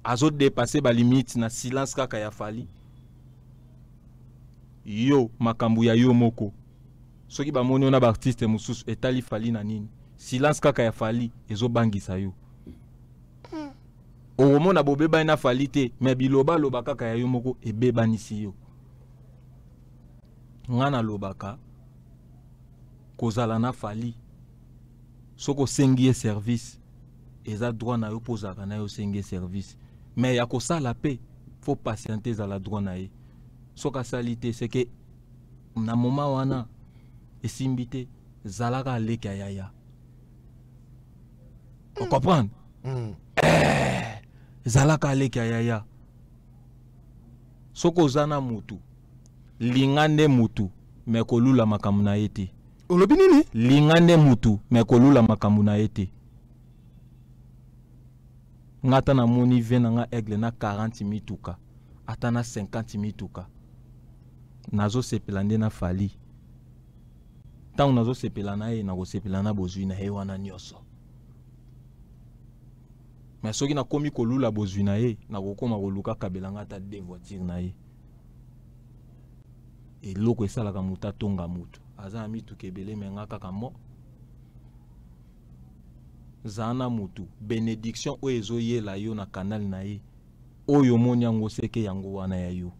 azo dépasser ba limite na silence kaka ya Fali yo makambu ya yo moko soki ba moni na ba artiste mususu etali Fali na nini silence kaka ya Fally ezobangisa yo. Omona bobeba na Fally te, mais biloba loba kaka ya yo moko ebebanisi yo. Ngana lobaka kozala na Fally soko sengi service eza droit na yo pozaka na yo sengi service, mais ya kosala pe faut patienter za la droit na ye. Soka salite c'est que na moment wana esimbite zalaka leka yaya. On comprend? Zalaka leka yaya. Soko zana mutu lingande mutu me kolula makambo na ye te. Olobi nini? Lingande mutu me kolula makambo na ye te. Ngata na moni vena nga aigle na 40 mituka ata na 50 mituka nazo sepela nde na Fally. Tango nazo sepela na ye nago sepela na bozwi na ye wana nyoso. Mais soki na komi kolula bozwi na ye nago koma koluka kabela ngata de voiture na ye. Et loko esalaka muta tonga mutu aza mituka ebele menga kaka mo zana mutu bénédiction o ezoyela yo na canal na ye oyo moni yango seke yango wana ya yo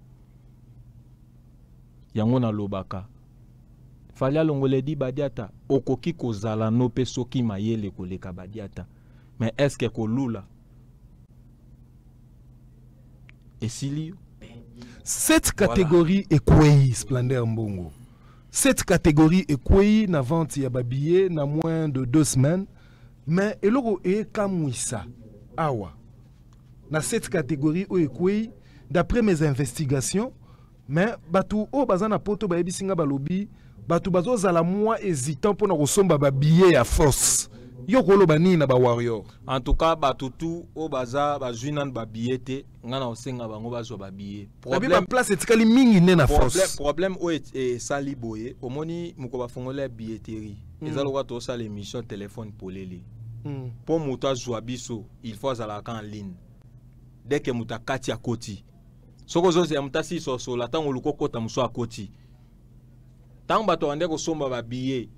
yango na lobaka Fally alongole di badiata okoki kozala no pe soki mayele koleka badiata, mais est-ce que kolula esili? Cette catégorie est quoi, Splendeur Mbongo? Cette catégorie est quoi na vente ya babillet na moins de 2 semaines, mais eloko e kamwisa awa na cette catégorie o ekwe d'après mes investigations, mais batu o bazana poto ba ebisinga balobi batu bazo zala moi hésitant pour na kosomba ba billet ya force yo kolo bani na ba warrior. En tout cas batu tout o baza bazuinan ba billet te ngana osenga bango bazo ba billet. Problème place etikali mingi ne na force. Problème o et sali boye omoni muko ba fongola billetterie. Ezalo kwa to sala émission téléphone polele. Pour muta zwabiso il faut zala en ligne. Dès que muta kati a koti. Soko zo ya muta si so la tango luko kota muso a koti. Tango bato ande ko somba ba billet.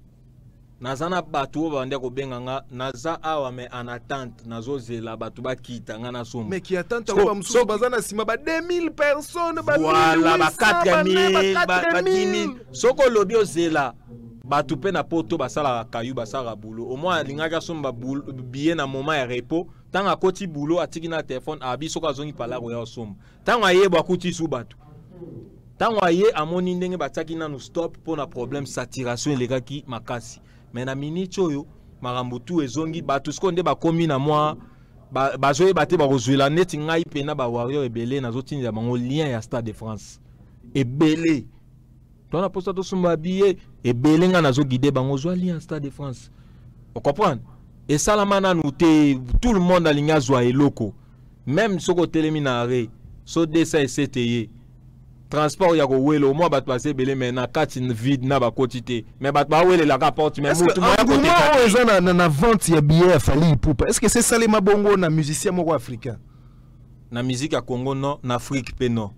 Nazana bato bande ko benganga naza awa me en attente nazo zela bato ba kita ngana somba. Mais qui attente ko muso bazana sima ba 2000 personnes ba voilà ba 4000 ba 10000. Soko lobi ozela bato pe na poto basala kayu basala boulot. Au moins lingaka somba billet na moment ya repos. Tant à côté boulot atiki na téléphone abi soka zongi pala ko ya somba. Tant aye ba kuti su bato. Tant aye amoni ndenge bataki na no stop pour na problème saturation elekaki makasi. Mais na minute oyo marambutu ezongi bato skonde ba komi na moi bazoye bate ba kozwela net ngai pena ba warrior ebele na zotinda bango lien ya Stade de France. Ebele. Dans la poste de somba billet ebele nga nazo guider bango zo lien ya Stade de France. On comprend? Et ça la mana nous tout le monde a ligne zoa eloko. Même soko telemi na arrêt, so desa CTE. Transport ya ko welo moi bat passer belé mais na kati vide na ba quantité. Mais bat ba wele la rapporte mais mutu moi côté ka na vente ya billet Fally Ipupa. Est-ce que c'est Salema Bongo na musicien moko africain? Na musique à Congo non, na Afrique pe non.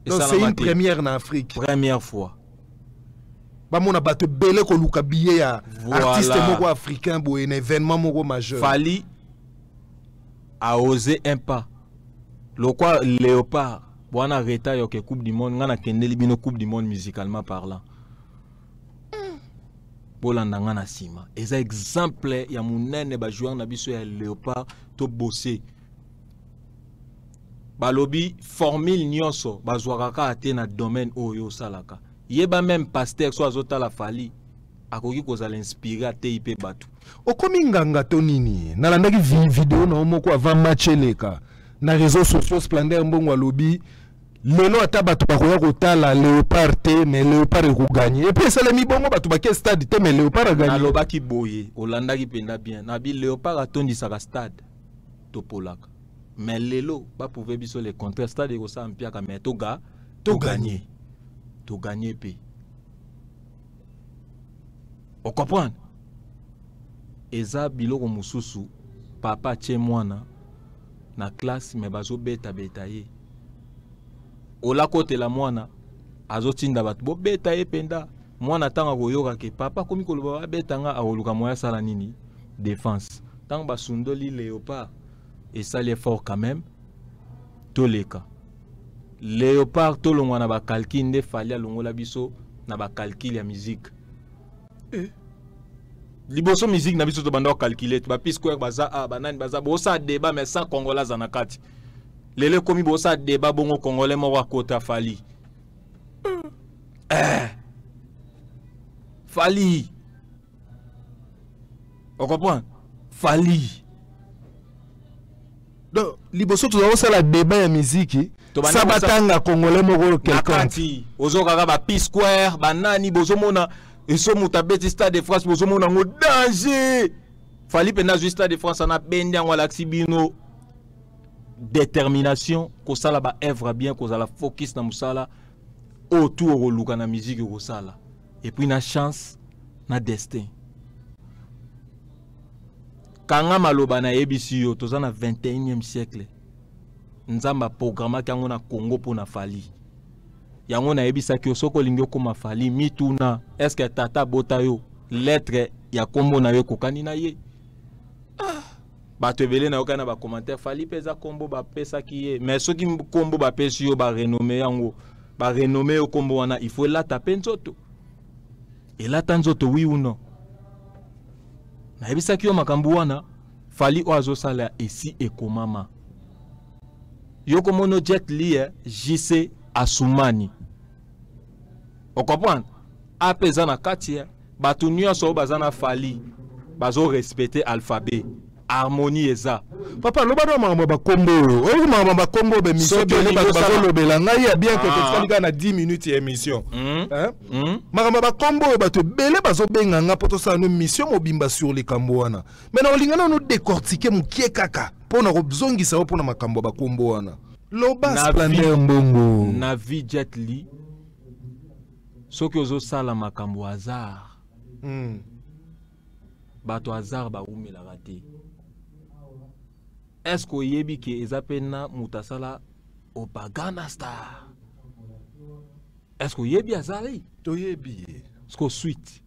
Donc c'est une première en Afrique. Première fois. Ba mona bato belé ko luka billet ya artiste moko africain bo un événement moko majeur. Fally a osé un pas. Le quoi Léopard Bwana reta yo ke Coupe du Monde ngana kendeli bino Coupe du Monde musicalement parlant. Bolanda ngana sima. Eza exemple ya munene ba joueur na biso ya Léopard to bosser. Balobi formule nyonso bazwaka ate na domaine oyo salaka. Yeba même pasteur so azota la Fally akoki kozala inspiré ate ipe batu. Okomi nganga to nini? Nalandaki vidéo na moko avant match eleka. Na réseaux sociaux Splendeur Mbongo alobi lelo ata bato bakoya kotala Léopard te mais Léopard eko gagner et puis ça mi bongo bato bake stade te mais Léopard a gagné. Alobaki boye olandaki penda bien na bi Léopard atondisaka stade topolaka mais lelo ba pouvait biso le contre stade eko sa mpiaka mais to gagner pe on comprend eza biloko mususu papa tche mwana na classe mais bazo beta ye ola kote la mwana azotinda bat bo beta ye penda moi natanga koyoka ke papa komi koloba abetanga awoluka moya sala nini défense tant basundoli Léopard et ça l'effort quand même toleka Léopard tolongwa na ba calcul nde fali alongola biso na ba calcul ya musique liboso musique na biso to banda calculer ba P-Square baza a banani baza bosa débat mais sans congolais zanakati lele komi bosa débat bongo congolais mo wa kota fali Fali. On comprend? Fali. Donc, liboso tu dois la débat ya musique. Ça batanga congolais moko quelqu'un. Ozo kaka ba P-Square, banani bozo mona eso mutabeti Stade de France bozo mona ngo danger. Fali pena ju Stade de France na bendi ngwa laxi bino. Détermination ko sala ba œuvre bien ko sala focus na musala autour au luka na musique ko sala. Et puis na chance na destin. Kanga maloba na yebisi yo toza na 21e siècle. Nzamba programma kango na Congo pour na Fali. Yango na yebisa ki osoko lingyo koma Fali mituna est-ce que tata bota yo lettre ya kombo na yo kokani na ye. Ba tebele na okana ba commentaire Fali pesa kombo ba pesa ki ye mais soki kombo ba pesi yo ba renommer yango ba renommer yo kombo wana il faut la taper nzoto. Et là tanzoto oui ou non. Na yebisa ki yo makambo wana Fali oazo sala esi ekomama. Yoko mono Jet Li JC Asumani. On comprend? Apesa na kati batu nyonso bazana Fali bazo respecter alphabet. Harmonie eza. Papa loba do mama ba kombo. Oyo mama ba kombo be mission tele ba lobela ngai ya bien que tu na 10 minutes émission. Mama ba kombo ba to bele bazo benga nga poto sa no mission mobimba sur les kamboana. Mais na olingana no décortiquer mukie kaka pona ko bzongisa pona makambo ba kombo wana. Loba splendeur mbongo. Na vi Jet Li. Soki ozo sala makambo hasard. Bato hasard ba umela raté. Est-ce que yebi ke ezapena mutasala opagana star? Est-ce que yebi azali? To yebi. Est-ce que suite?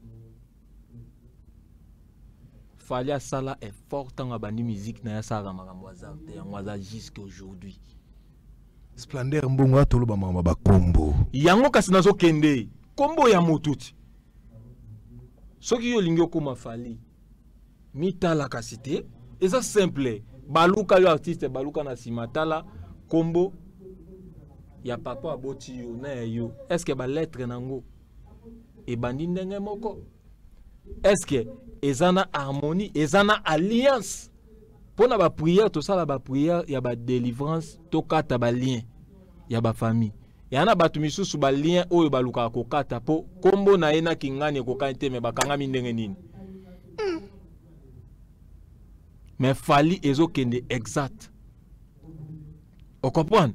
Fali sala est fort en abandi musique na ya sala makambo hasard te yango jusqu'à aujourd'hui. Splendeur mbongo atoloba mama ba kombo. Yango kasi nazo kende. Kombo ya motuti. Soki yo lingyo koma Fali. Mitala kasite. Eza simple. Baluka yo artiste baluka na simatala kombo ya papa aboti yo na yo. Est-ce que ba lettre nango e bandi ndenge moko? Est-ce que ezana harmonie, ezana alliance? Pona ba prière to sala ba prière ya ba délivrance to kata ba lien ya ba famille. Yana batu misusu ba lien oyo baluka ko kata po kombo na ena kingani ko kante me bakanga mindenge nini. Mais Fali ezo kende exact. On comprend?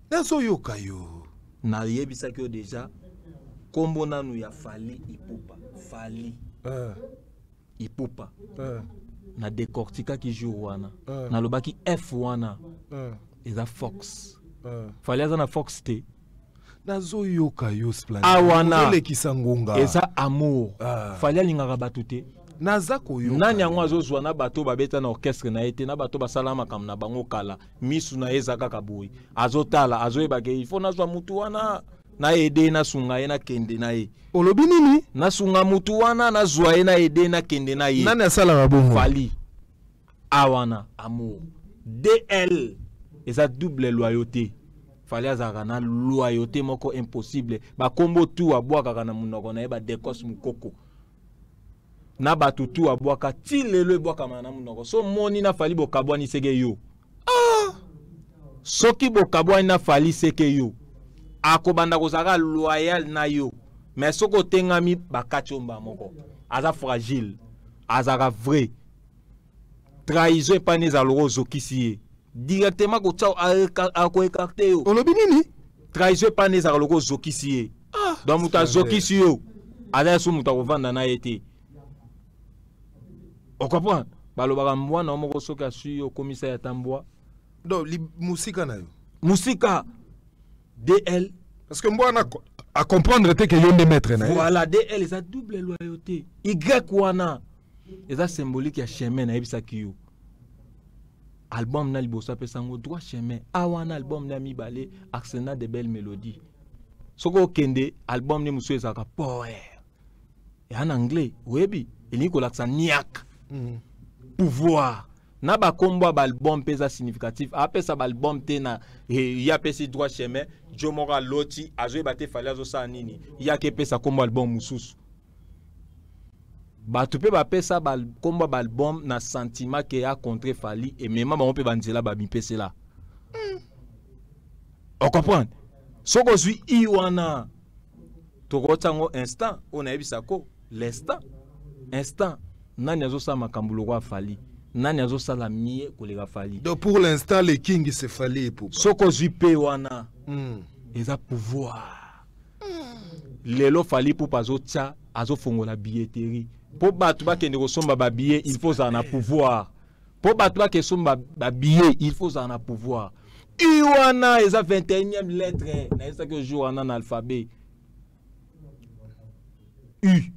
Nazo yoka yo. Na yebisa ki yo déjà kombo nanu ya Fali ipupa. Fali. Ipupa. Na décortica ki jour wana. Na lobaki F wana. Eza Fox. Fali aza na Fox te. Nazo yoka yo splendide. Awana. Ele kisangonga. Eza amour. Fali alingaka batu te. Nazako yo. Nani yango azozwa na bato babeta na orchestre na ete na bato basalama kam na bango kala misu na ezaka kaboyi azotala azoyeba ke il faut nazwa mutu wana na ede na sunga ye na kende na ye. Olobi nini? Na sunga mutu wana na zwa ye na ede na kende na ye. Nani asala babongo? Fali. Awana amour. DL eza double loyauté. Fali azaka na loyauté moko impossible. Ba kombo tu abwaka na munoko na ye ba dekos mukoko. Na batutu abwaka ti lelo ebwaka mana munoko. So moni na Fali bokabwani seke yo. Soki bokabwani na Fali seke yo. Akobanda kozaka loyal na yo. Mais soko tengami bakachomba moko. Aza fragile. Azaka vrai. Trahison epani za loro zokisi. Directement ko tchao ako écarté yo. Olobi nini? Trahison epani za loro zokisi. Donc muta zokisi yo. Aza so muta kovanda na ete. On comprend? Balobaka mwana moko soka suyo komisa ya tambwa. Donc musika na yo. Musika DL parce que mwana À comprendre que yon des maîtres. Voilà, DL, ils ont double loyauté. Y wana, ils ont symbolique ya chemin na ebisa kiyo. Album na liboso pe sango droit chemin. Awana album na mi balé arsenal de belles mélodies. Soko kende album ni muso ezaka power. Et en anglais, webi, il ko laksa niak. Pouvoir. Na ba kombo ba album pesa significatif. Apesa ba album te na ya pesi droit chemin. Jo mora loti azo bate fali azo sa nini. Ya ke pesa kombo album mususu. Ba tu pe ba pesa ba kombo ba album na sentiment ke ya contre fali et même ba on peut banzela ba mi pesa là. On comprend? Soko zui iwana. Tokotango instant on a bisako l'instant. Instant nani azo sa makambulo kwa fali. Nani azo sa la mie kolega fali. Donc pour l'instant les kings se fali pour. Soko zui pe wana. Ils ont pouvoir. Lelo fali pour pas tia azo fongo la billetterie. Pour battre ba kende ko somba ba billet, il faut en a pouvoir. Pour battre ba ke somba ba billet, il faut en a pouvoir. Iwana ils ont 21e lettre. Na ça que joue en alphabet. U.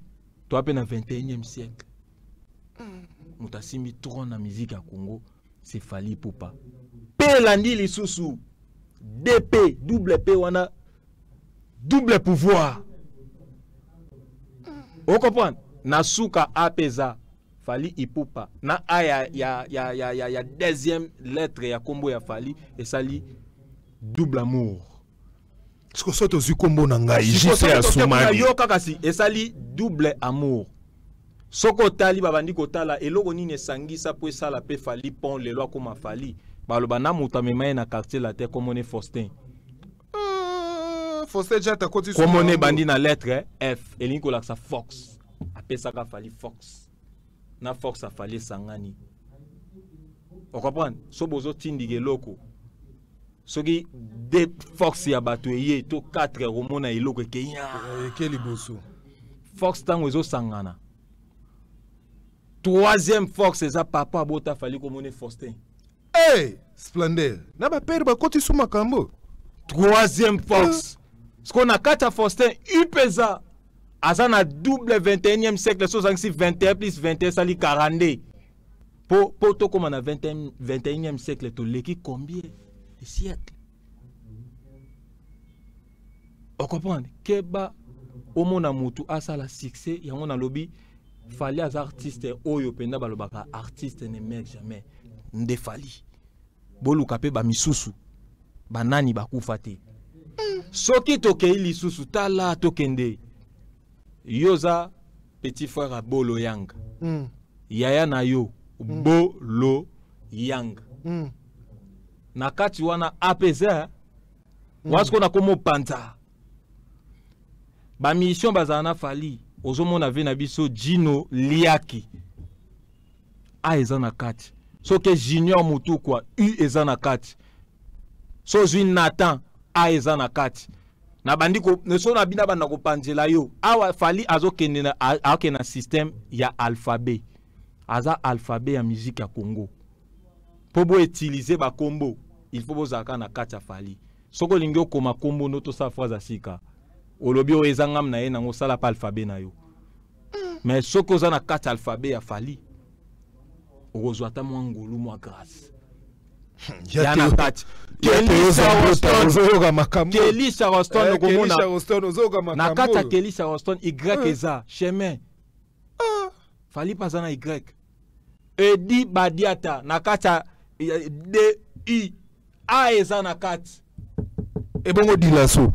Toi peine 21e siècle. Mutasimi trône na musique à Congo, c'est fali pour pas. P landi li susu. DP, double P, wana double pouvoir. Vous comprenez? Nasuka apesa, fali ipupa. Na a ya deuxième lettre ya combo ya fali et sali double amour. Ce que soit aussi combo nanga juste à Soumali. Yo kakasi et sali double amour. Soko tali babandi kotala eloko nini sangisa po sala pe fali pon le loi comme fali. Balobana mutamema na quartier la terre comme on est Faustin. Faustin déjà ta côté comme on est bandi na lettre F et linko la sa Fox. Appelle ça fali Fox. Na Fox a fali sangani. On comprend? So bozo tindige loko. Soki de Fox ya batoye to 4 romona eloko kenya. Quel bosso. Fox tango zo sangana. Troisième Fox c'est ça papa bota fali comme on est Faustin. Hey, splendide. Na ba père ba koti sou makambo. Troisième Fox. Ce qu'on a 4 Faustin upeza. Azana double 21e siècle, 21 plus 21 sali 42. Pour to comme on a 21e siècle, to leki combien de siècles? On comprend? Keba omona mutu asala succès, yango na lobby fallait az artistes oyo penda balobaka artiste ne meurt jamais. Nde fali. Boluka pe ba misusu. Banani bakufa te. Soki tokei lisusu tala tokende. Yoza petit frère à Bolo Yang. Yaya na yo Bolo Yang. Nakati wana apeza. Wasko na komo panta. Ba mission bazana fali. Ozomo na vena biso Gino Liaki. A ezana kati. So que Junior Mutu kwa U ezana kati. So zwi Nathan A ezana kati. Na bandiko ne so na bina banda ko panzela yo. Awa fali azo kende na akena système ya alphabet. Aza alphabet ya musique ya Congo. Pobo utiliser ba combo. Il faut bozaka na kati ya fali. Soko lingyo koma combo noto sa phrase sika. Olobi o ezangam na ye na ngosala pa alphabet na yo. Mais soko za na kati alphabet ya fali. Ozwata mwangulu mwa grâce. Yana kati. Kelly Charleston na kata Kelly Charleston Y eza chemin. Fali pasana Y. Edi Badiata na kata D I A eza na kati. Ebongo Dilasso.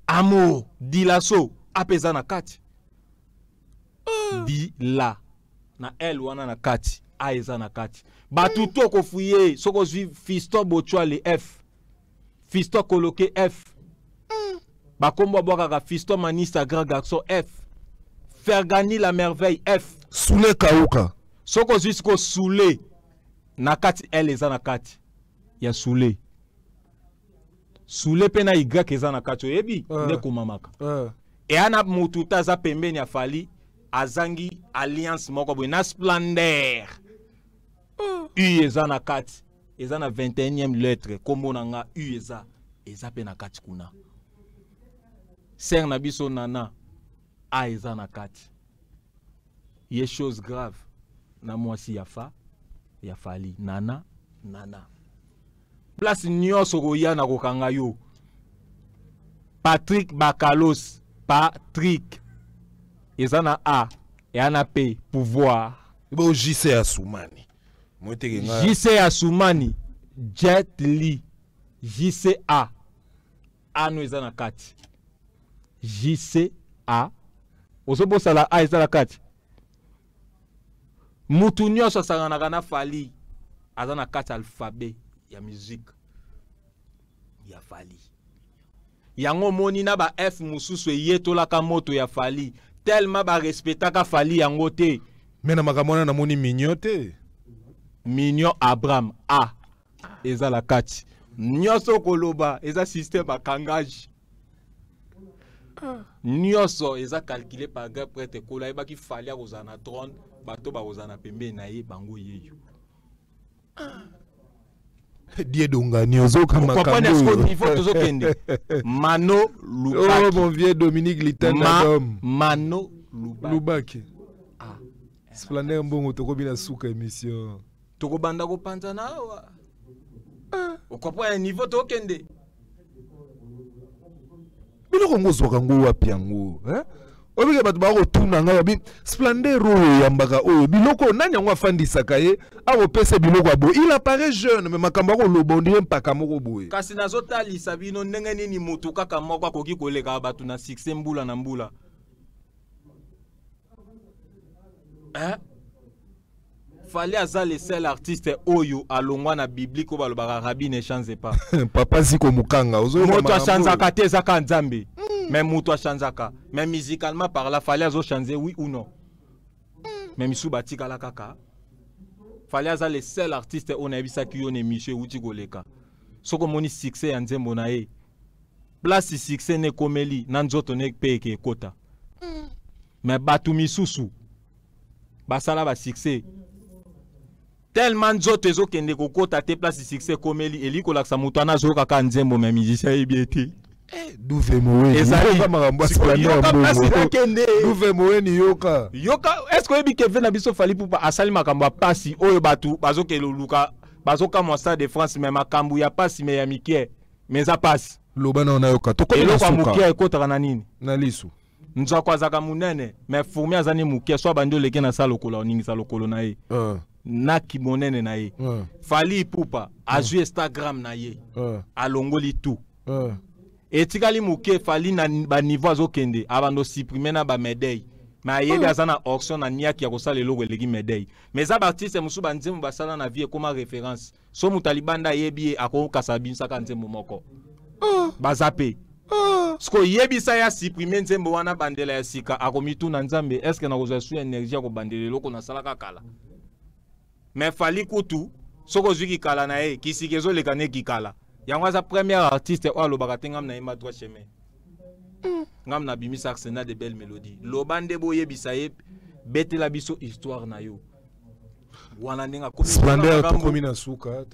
Amour Dilasso apeza na kati. Dila na L wana na kati. A eza na kati. Batuto ko fuye soko zwi Fiston Bochwale F. Fiston Koloke F. Bakombo Bokaka Fiston Manista Grand Garçon F. Fergani la merveille F. Soule Kauka. Soko zwi sko Soule na kati L eza na kati. Ya Soule. Soule pena Y eza na kati oyebi ndeko mamaka. E ana mututa za pembeni ya fali azangi alliance moko boy na Splendeur. U eza na kati. Eza na 21e lettre. Kombo nanga U eza. Eza pe na kati kuna. ser na biso nana a eza na kati ye chose grave na mwasi ya fali nana place nyonso koya na kokanga yo Patrick Bakalos Patrick eza na A eza na P pouvoir bo JC Assoumani JC Assoumani Jet Li JCA ano eza na kati JCA osobosala A eza na kati mutu nyonso asanganaka na fali aza na kati alphabet ya musique ya fali yango moni na ba F mususu eyetolaka moto ya fali tellement ba respectaka fali yango te mena makamona na moni Mignon te Mignon Abraham A eza la kati nyonso koloba eza système bakangage nyonso eza calculé par gars prêtre kola ebaki fali ya kozala na trône bato bakozala na pembe na ye bango yeyo Die dongani ozoka makambo il faut tozokende Mano Lubaki oh mon vieux Dominique Litanda Mano Lubaki Splendeur mbongo tokobina suka émission tokobanda kopanza na awa okopwa niveau tokende biloko ngozwaka ngo wapi yango obike bato bakotuna nga babi Splendeur oyo yambaka oyo biloko nani yango afandisaka ye akopesa biloko abo il apparaît jeune mais makambo akoloba ondire mpaka moko boye kasi nazotalisa bino ndenge nini motu kaka moko akoki koleka bato na succès mbula na mbula fallait aza le seul artiste oyo alongwa na biblique oyo balobaka Rabbi ne change pas papa ziko mukanga moto achanzaka te ezaka nzambe mais moto achanzaka mais musicalement par là fallait azo changer oui ou non mais misu batikala kaka fallait aza le seul artiste oyo nayebisaki yo na émission euti koleka soko moni succès ya nzembo na ye place succès ne komeli na nzoto ne mpe eke ekota mais bato misusu basala ba succès tellement nzoto ezokende kokota te place succès komeli eli kolakisa moto ana azoyoka kaka nzembo me musicien yebi ete duve moweni duve moweni yoka est-ce que oyebi keve na biso fali pupa asali makambo ya pasi oyo bato bazokende luka bazokamwa Stade de France me makambo ya pasi me ya mikie me eza pasi loba na onayoka eloko ya mokie ekotaka na nini na lisu nzoko azaka munene me fourmi azani mokie so abandi oleke na sa lokolo oningisa lokolo na ye naki monene na ye fali pupa azwi Instagram na ye alongoli tout etikali mokie fali na baniveau azokende abando supprime na bamedeille mais ayebi aza na auction na niaki ya kosala eloko eleki medeille mais eza baartiste mosusu banzembo basala na vie ekoma référence so moto alibanda ayebi ye akokasa bimisaka nzembo moko baza pe siko yebisa ya supprime nzembo wana bandela ya sika akomituna nzambe eske nakozwa su énergie ya kobandela eloko nasalaka kala mais fali kutu soko ozwi kikala na ye kisika ezoleka ne kikala yango aza premier artiste oyo alobaka te ngam na yemba trois chemin ngam na bimisa Arsenal de belle mélodie loba nde boyebisa ye betela biso histoire na yo wana ndenge Splendeur tokomi na suka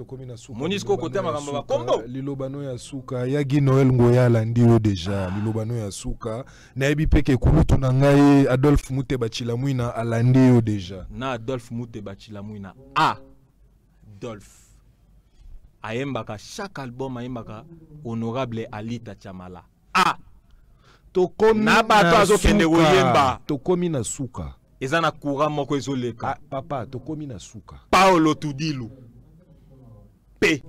monisco kote makambo bakombo lilobano ya suka yagi Noël Ngoya alandi yo deja lilobano ya suka nayebi peke kulutu na ngai Adolphe Muteba Chilamwina alandi yo deja na Adolphe Muteba Chilamwina Adolphe ayembaka chaque album ayembaka honorable Alita Chamala tokomi na bato azokende koyemba tokomi na suka eza na courant moko ezoleka papa tokomi na suka Paolo Tudilu P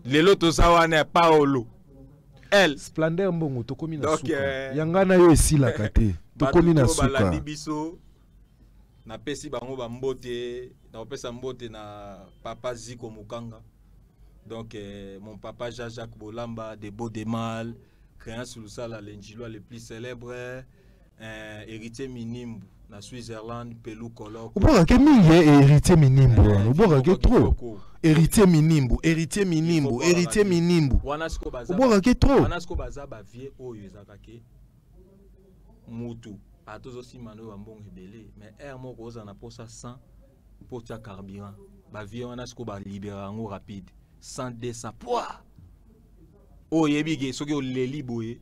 lelo toza wana Paolo L Splendeur mbongo tokomi na suka yangana yo esilaka te tokomi na suka balandi biso na pesi bango bambote na opesa mbote na papa Ziko Mukanga donc mon papa Jean-Jacques Bolamba de Beau de Mal créant sur le l'ingiloi le plus célèbre héritier Minimbu na Switzerland Pelou Koloko uboka ke mingi héritier Minimbu uboka ke trop héritier Minimbu wana siko baza uboka ke trop wana siko baza ba vie oyo ezaka ke mutu atozo simano ba mbongo ebele mais air moko oza na posa 100 pour tia carburant ba vie wana siko ba libérer ngo rapide sans 200 poids oyo yebige soki oleli boye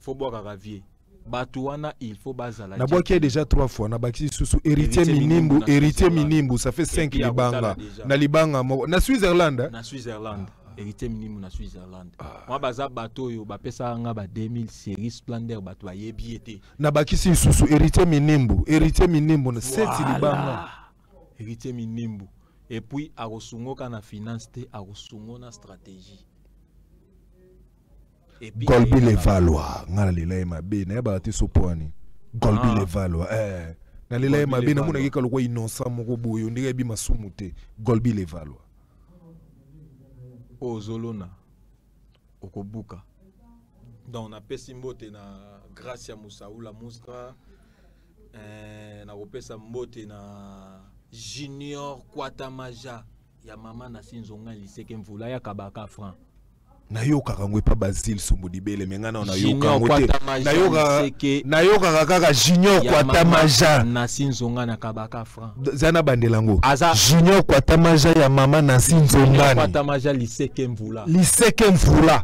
faut boire ravier. Batouana, il faut bazala. Na bois qui est déjà 3 fois. Na baki sous héritier minimbu, ça fait 5 libanga. Na libanga, na Switzerland. Na Switzerland. Héritier minimum na Switzerland. Moi baza bateau yo ba pesa nga ba 2000 série Splendeur bateau ba yebiete. Na baki si sous héritier minimbu na 7 libanga. Héritier minimbu. Et puis a rosungo kana finance te a rosungo na stratégie. Golbi le Valois, ngala lila mabe na ba te sopwani. Golbi le Valois na lila mabe na muna ke kaloko innocent moko boyo ndike bi masumu te. Golbi le Valois. Ozolona okobuka. Donc on a pesi mbote na Gracia Musaula Muska na kopesa mbote na Junior Kwatamaja ya mama na sinzonga liseke mvula ya kabaka franc. Na yoka kangwe pa Basile Sumbudibele mengana na yoka ngote na yoka kaka Junior Kwatamaja na sinzonga na kabaka franc zana bandelango Junior Kwatamaja ya mama na sinzonga Kwatamaja liseke mvula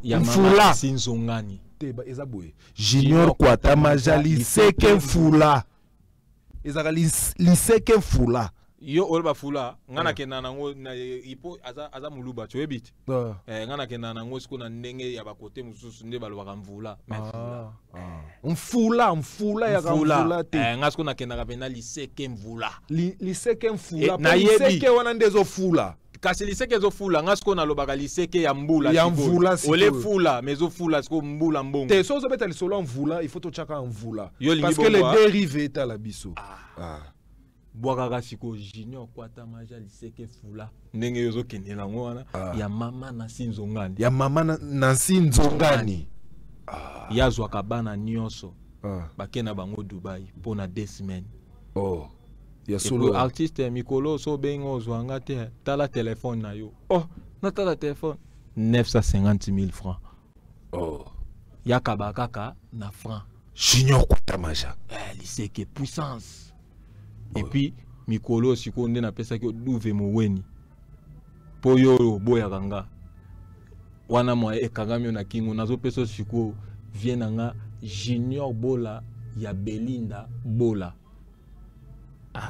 ya mama na sinzongani teba ezaboye Junior Kwatamaja liseke mvula ezaka liseke mvula yo olba fula ngana kena nango na ipo aza muluba choebiti ngana kena nango siko na ndenge ya bakote mususu nde balwa mvula mfula ya mvula te ngasiko na kena kapena liseke mvula liseke mvula na liseke wana ndezo fula kasi liseke zo fula ngasiko na lobaka liseke ya mbula ya mvula siko ole fula mezo fula siko mbula mbongo te so zo beta lisolo mvula il faut to chaka mvula parce que les dérivés est à la biso Boakaka siko Junior Kwatamaja liseke fula ndenge yozo kenela ngwana ya mama na sinzongani yazwa kabana nyonso bakena bango Dubai pona 2 semaines ya solo artiste mikolo so bengo zwanga te tala téléphone na yo na tala téléphone 950 000 francs ya kabaka na franc Junior Kwatamaja liseke puissance. Et puis mikolo siko nde na pesa ki duve moweni po yo boya kanga wana mo ekangami na kingo nazo pesa siko viena nga Junior Bola ya Belinda Bola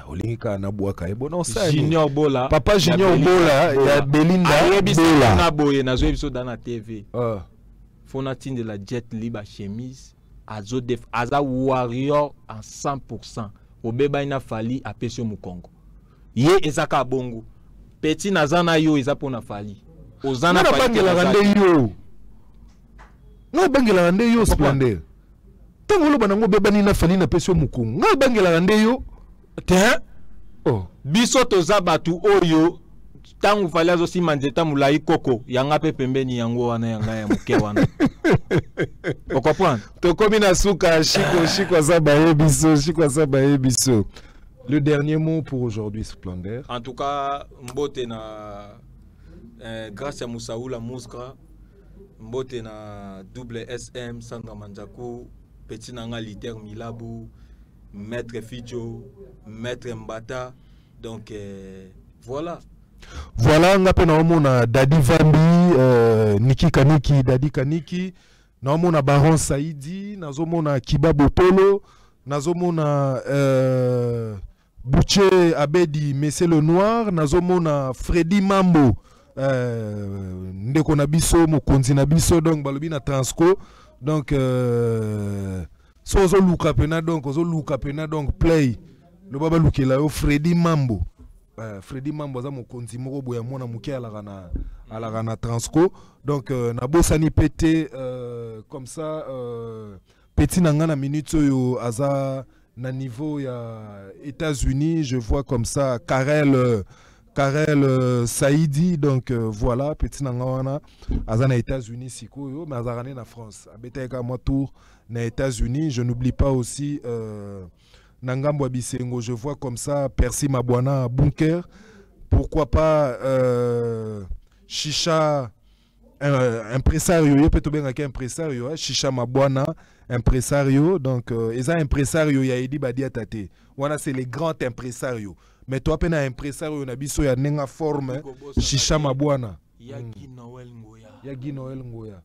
olingika na bwaka ebona osani Junior Bola papa Junior Bola ya Belinda Bola na boye nazo episode na TV fona tinde la jet liba chemise aza warrior en 100%. Obeba ina fali apesio mukongo ye ezaka bongo petit nazana yo ezapona fali ozana pa bangela rande yo na bangela rande yo Splendeur tango lo banango beba ni na fali na pesio mukongo na bangela rande yo te biso toza batu oyo tango fali azo si manjeta mulai koko yanga pe pembeni yango wana yanga ya muke wana to komi na suka shiko sabaye biso. Le dernier mot pour aujourd'hui, Splendeur. En tout cas, mbote na grâce à Musaula Muska, mbote na double SM Sandra Manjaku, petit nanga Liter Milabu, Maître Fidjo, Maître Mbata. Donc voilà. Voilà, nga pe na omona Dadi Vambi, Niki Kaniki, Dadi Kaniki, na omona Baron Saidi, nazomona Kiba Botolo, nazomona Boucher Abedi Messé le Noir, nazomona Freddy Mambo, ndeko na biso mokonzi na biso donc balobi na Transco donc so zo luka pena donc play le baba lukela yo Freddy Mambo. Freddy Mambo za mokonzi moko boya mona muke alaka na Transco donc na bosani pété comme ça petit nanga na minute yo aza na niveau ya États-Unis je vois comme ça Karel Saidi donc voilà petit nanga wana aza na États-Unis sikoyo mais aza na France abeteka moi tour na États-Unis je n'oublie pas aussi Nangambo Abisengo, je vois comme ça Percy Mabwana Bunker. Pourquoi pas Chicha impresario, il peut bien un impresario, Chicha Mabwana impresario. Donc ils ont impresario ya Edi Badia Tate. Voilà, c'est les grands impresarios. Mais toi peine impresario na biso ya nenga forme Chicha Mabwana. Yagi Noel Ngoya. Yagi Noel Ngoya.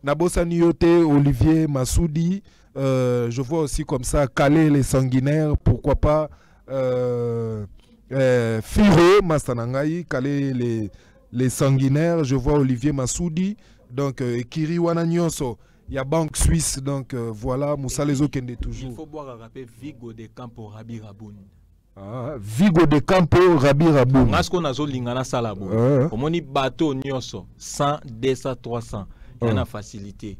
Nabosa Nioté, Olivier Massoudi. Je vois aussi comme ça Calais les sanguinaires, pourquoi pas Firo Mastanangaï, Calais les sanguinaires. Je vois Olivier Massoudi. Donc Kiri Wananyonso. Il y a Banque Suisse, donc voilà, Moussa Lezo Kende toujours. Il faut boire à rappeler Vigo de Campo Rabi Raboun. Ah, Vigo de Campo Rabi Raboun. Parce qu'on a zo lingana salabo. Au moni bateau nyonso 100, 200, 300. Il y a facilité.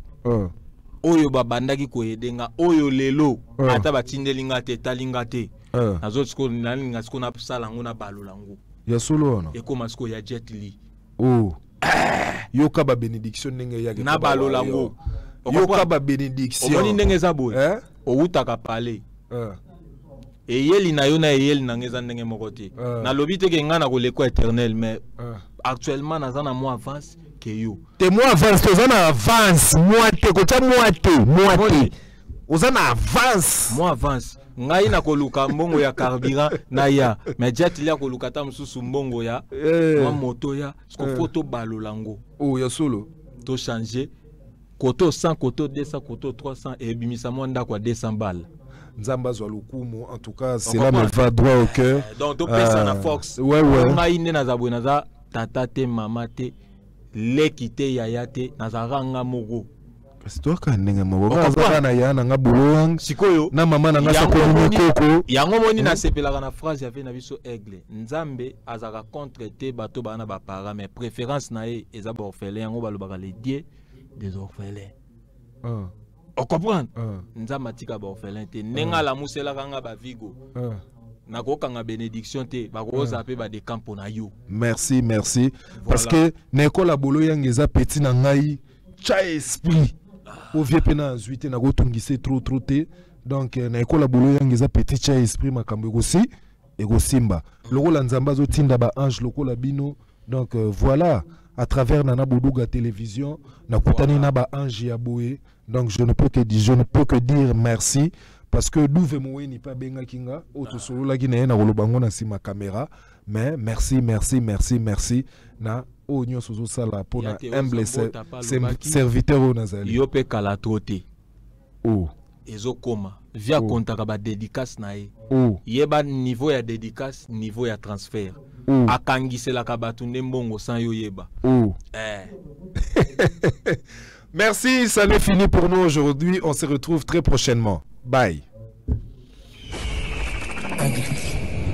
Oyo babandaki ko yedenga oyo lelo ata batindelinga te talinga te. Nazo tsko nalinga tsko na sala ngona balolango. Ya solo ono. E koma tsko ya Jet Li. Oh. Yoka ba bénédiction ndenge yake na balolango. Yoka ba bénédiction. Omoni ndenge za boye. Outaka parler. Eyeli na yo na eyeli na ngeza ndenge mokote. Na lobi te ke ngana ko leko éternel mais actuellement naza na mo avance que yo. Te mo avance to na avance moite ko ta moite. Ozana avance. Mo avance. Ngai na koluka mbongo ya carburant na ya mais Jet Li akoluka ta mususu mbongo ya ma moto ya sko photo balolango. Oh ya solo. To changer koto 100 koto 200 koto 300 et bimisa mwanda kwa 200 balles. Nzamba Zwalukumu, en tout cas cela me va droit au cœur. Donc to pesa na Fox. Ouais. Ngai ne na zabwe na za tata te mama te leki te yaya te na za ranga mogo. C'est toi quand ndenge mogo. Ka na ya na ngabulong. Sikoyo na mama na ngasa ko koko. Yango moni na sepelaka na phrase ya na biso aigle. Nzambe azaka contre te bato bana ba para mais préférence na e eza ba orphelin yango balobaka les dieux des orphelins. On comprend? Nzambe tika ba orphelin te nenga la musela kanga ba Vigo. Na ko kanga bénédiction te ba ko zape ba de campo na yo. Merci. Voilà. Parce que nekola bolo yangeza petit na ngai cha esprit. Au vieux pena 18 na go tungise trop te. Donc na ekola bolo yangeza petit cha esprit makambo aussi ego simba. Lokola nzamba zo tinda ba ange lokola bino. Donc voilà, à travers Nana Boudouga télévision, na kutani na ba ange ya boé. Donc je ne peux que dire merci parce que d'où moé ni pas benga kinga auto solo la guiné na rolobango na sima caméra mais merci na onyo sozo sala pour na humble serviteur au nazali yo pe kala troté oh ezo koma via kontaka ba dédicace na e yeba niveau ya dédicace niveau ya transfert akangisela ka batu ndembongo sans yo yeba Merci, ça n'est fini pour nous aujourd'hui. On se retrouve très prochainement. Bye. Aigle.